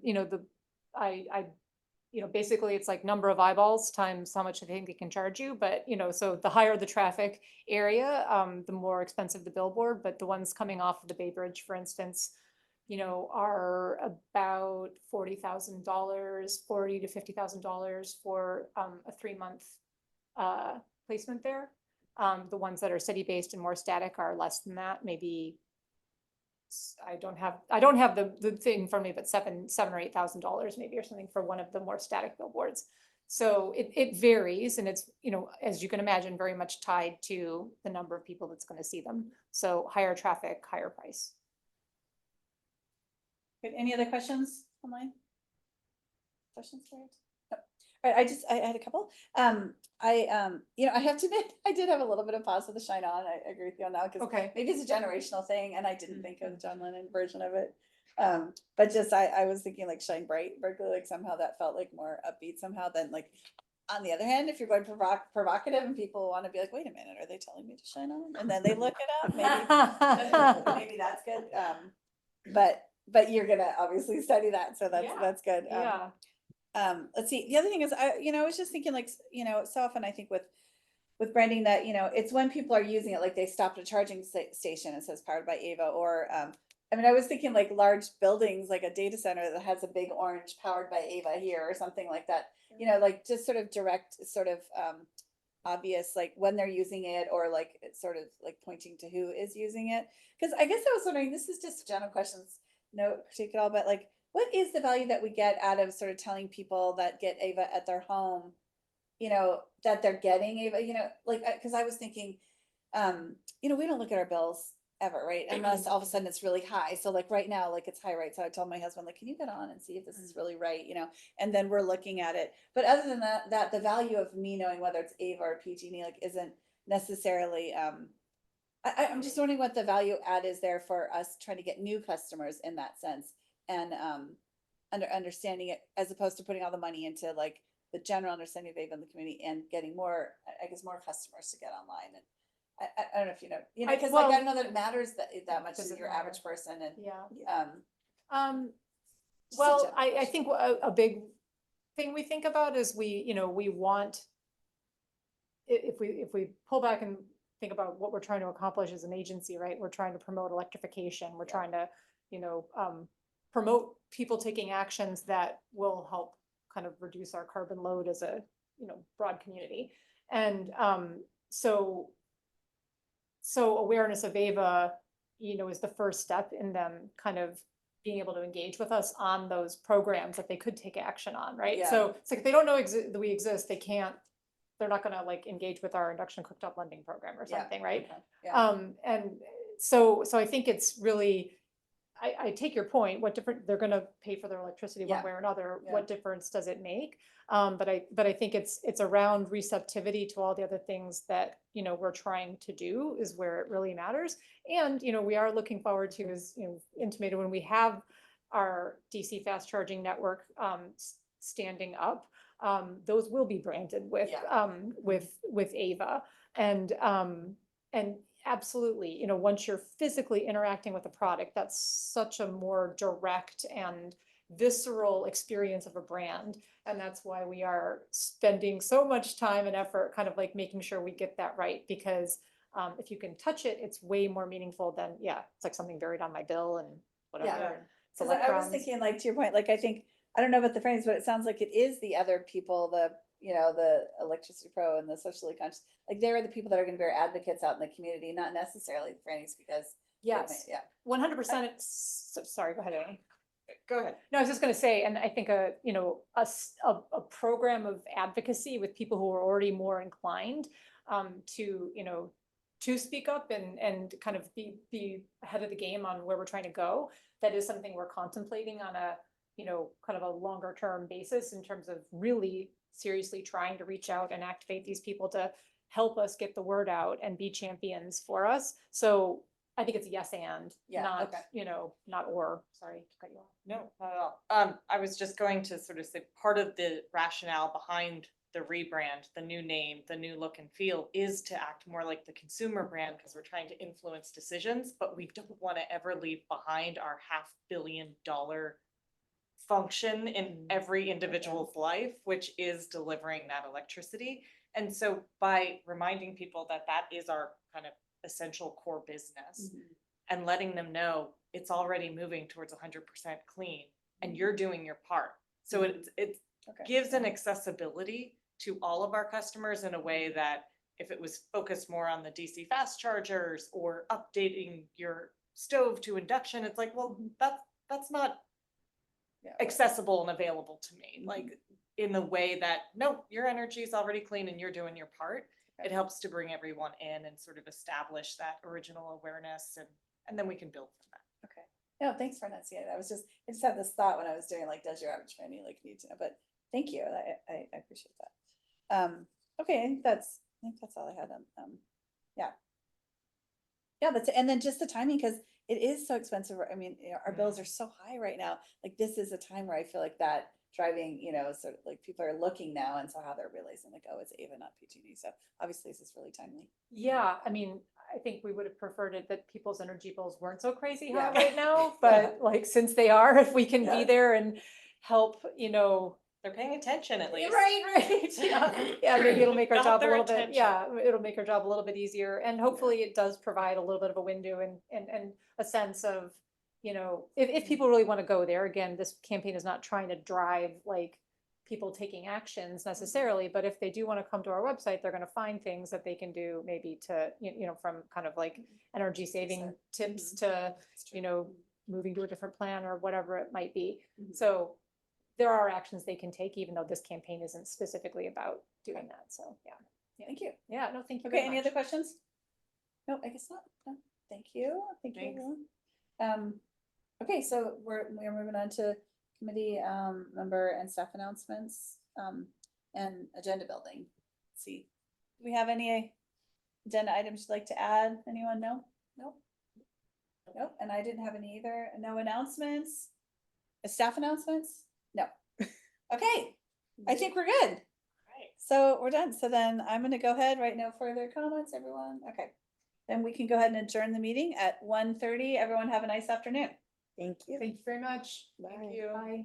S10: basically it's like number of eyeballs times how much I think they can charge you. But, so the higher the traffic area, the more expensive the billboard. But the ones coming off of the Bay Bridge, for instance, are about $40,000, $40,000 to $50,000 for a 3-month placement there. The ones that are city-based and more static are less than that, maybe. I don't have the thing from me, but $7,000 or $8,000 maybe, or something, for one of the more static billboards. So it varies, and it's, as you can imagine, very much tied to the number of people that's going to see them. So higher traffic, higher price.
S1: Good. Any other questions online? Questions for it? No. All right, I had a couple. I have to admit, I did have a little bit of pause with the Shine On. I agree with you on that, because
S10: Okay.
S1: maybe it's a generational thing, and I didn't think of the John Lennon version of it. But just I was thinking like Shine Bright Berkeley, somehow that felt like more upbeat somehow than on the other hand, if you're going provocative and people want to be like, wait a minute, are they telling me to shine on? And then they look it up, maybe that's good. But you're gonna obviously study that, so that's good.
S10: Yeah.
S1: Let's see. The other thing is, I was just thinking, so often I think with branding that, it's when people are using it, like they stopped a charging station, it says powered by Ava, or I was thinking like large buildings, like a data center that has a big orange powered by Ava here, or something like that. Like just sort of direct, sort of obvious, like when they're using it, or like it's sort of like pointing to who is using it. Cause I guess I was wondering, this is just general questions, no particular, but like, what is the value that we get out of sort of telling people that get Ava at their home, you know, that they're getting Ava, you know, like, cause I was thinking, you know, we don't look at our bills ever, right? Unless all of a sudden it's really high. So like right now, like it's high, right? So I told my husband, like, can you get on and see if this is really right, you know? And then we're looking at it. But other than that the value of me knowing whether it's Ava or PG&E like isn't necessarily, I'm just wondering what the value add is there for us trying to get new customers in that sense, and understanding it as opposed to putting all the money into like the general understanding of Ava in the community and getting more, I guess, more customers to get online. And I don't know if you know, because like I don't know that it matters that much to
S10: Does it
S1: your
S10: matter?
S1: average person, and
S10: Yeah.
S1: just a
S10: Well,
S1: general
S10: I
S1: question.
S10: think a big thing we think about is we want, if we pull back and think about what we're trying to accomplish as an agency, right? We're trying to promote electrification. We're trying to, promote people taking actions that will help kind of reduce our carbon load as a, broad community. And so awareness of Ava, is the first step in them kind of being able to engage with us on those programs that they could take action on, right?
S1: Yeah.
S10: So it's like, if they don't know that we exist, they're not gonna like engage with our induction cooktop lending program or
S1: Yeah,
S10: something, right?
S1: okay, yeah.
S10: And so I think it's really, I take your point, what different, they're gonna pay for their electricity one
S1: Yeah,
S10: way or another,
S1: yeah.
S10: what difference does it make? But I think it's around receptivity to all the other things that, we're trying to do is where it really matters. And, we are looking forward to, as, intimated, when we have our DC fast charging network, standing up, those will be branded with,
S1: Yeah.
S10: with Ava. And absolutely, once you're physically interacting with the product, that's such a more direct and visceral experience of a brand. And that's why we are spending so much time and effort kind of like making sure we get that right, because if you can touch it, it's way more meaningful than, it's like something buried on my bill and whatever.
S1: Yeah.
S10: and it's
S1: Because I was
S10: electrons.
S1: thinking, like, to your point, like, I think, I don't know about the frames, but it sounds like it is the other people, the electricity pro and the socially conscious, like, they're the people that are gonna be our advocates out in the community, not necessarily the frannies, because. they may-
S10: Yes,
S1: Yeah,
S10: 100%. Sorry, go ahead, Amy.
S5: Go ahead.
S10: No, I was just gonna say, and I think a program of advocacy with people who are already more inclined to speak up and kind of be ahead of the game on where we're trying to go. That is something we're contemplating on a, kind of a longer term basis, in terms of really seriously trying to reach out and activate these people to help us get the word out and be champions for us. So I think it's yes and,
S1: Yeah,
S10: not,
S1: okay.
S10: not or. Sorry to cut you off.
S5: No, not at all. I was just going to sort of say, part of the rationale behind the rebrand, the new name, the new look and feel, is to act more like the consumer brand, because we're trying to influence decisions, but we don't want to ever leave behind our $500 million function in every individual's life, which is delivering that electricity. And so by reminding people that that is our kind of essential core business, and letting them know it's already moving towards 100% clean and you're doing your part. So it
S1: Okay.
S5: gives an accessibility to all of our customers in a way that if it was focused more on the DC fast chargers or updating your stove to induction, it's like, well, that's not
S1: Yeah.
S5: accessible and available to me. Like, in the way that, no, your energy is already clean and you're doing your part.
S1: Okay.
S5: It helps to bring everyone in and sort of establish that original awareness, and then we can build from that.
S1: Okay. No, thanks for enunciating. I just had this thought when I was doing, like, does your average family like need to know? But thank you. I appreciate that. Okay, I think that's all I had. Yeah. Yeah, that's it. And then just the timing, because it is so expensive. I mean, our bills are so high right now. Like, this is a time where I feel like that driving, sort of like people are looking now, and so how they're realizing like, oh, it's Ava, not PG&E. So obviously this is really timely.
S10: Yeah, I mean, I think we would have preferred it that people's energy bills weren't so crazy high
S1: Yeah.
S10: right now, but like, since they are, if we can be
S1: Yeah.
S10: there and help,
S5: They're paying attention at least.
S10: Right. Yeah, maybe it'll make our
S5: Got
S10: job a
S5: their
S10: little bit,
S5: attention.
S10: it'll make our job a little bit easier. And hopefully it does provide a little bit of a window and a sense of, if people really want to go there. Again, this campaign is not trying to drive like people taking actions necessarily, but if they do want to come to our website, they're going to find things that they can do maybe to, you know, from kind of like energy saving tips to, you know, moving to a different plan or whatever it might be. So there are actions they can take, even though this campaign isn't specifically about doing that. So, yeah.
S1: Thank you.
S10: Yeah, no, thank you
S1: Okay,
S10: very
S1: any
S10: much.
S1: other questions? No, I guess not. No, thank you. Thank you,
S5: Thanks.
S1: everyone. Okay, so we're moving on to committee, member and staff announcements, and agenda building. Let's see, do we have any agenda items you'd like to add? Anyone? No? Nope. Nope, and I didn't have any either. No announcements? Staff announcements? No. Okay, I think we're good.
S5: Right.
S1: So we're done. So then I'm gonna go ahead, right? No further comments, everyone? Okay. Then we can go ahead and adjourn the meeting at 1:30. Everyone have a nice afternoon.
S2: Thank you.
S10: Thank you very much.
S2: Bye.
S10: Bye.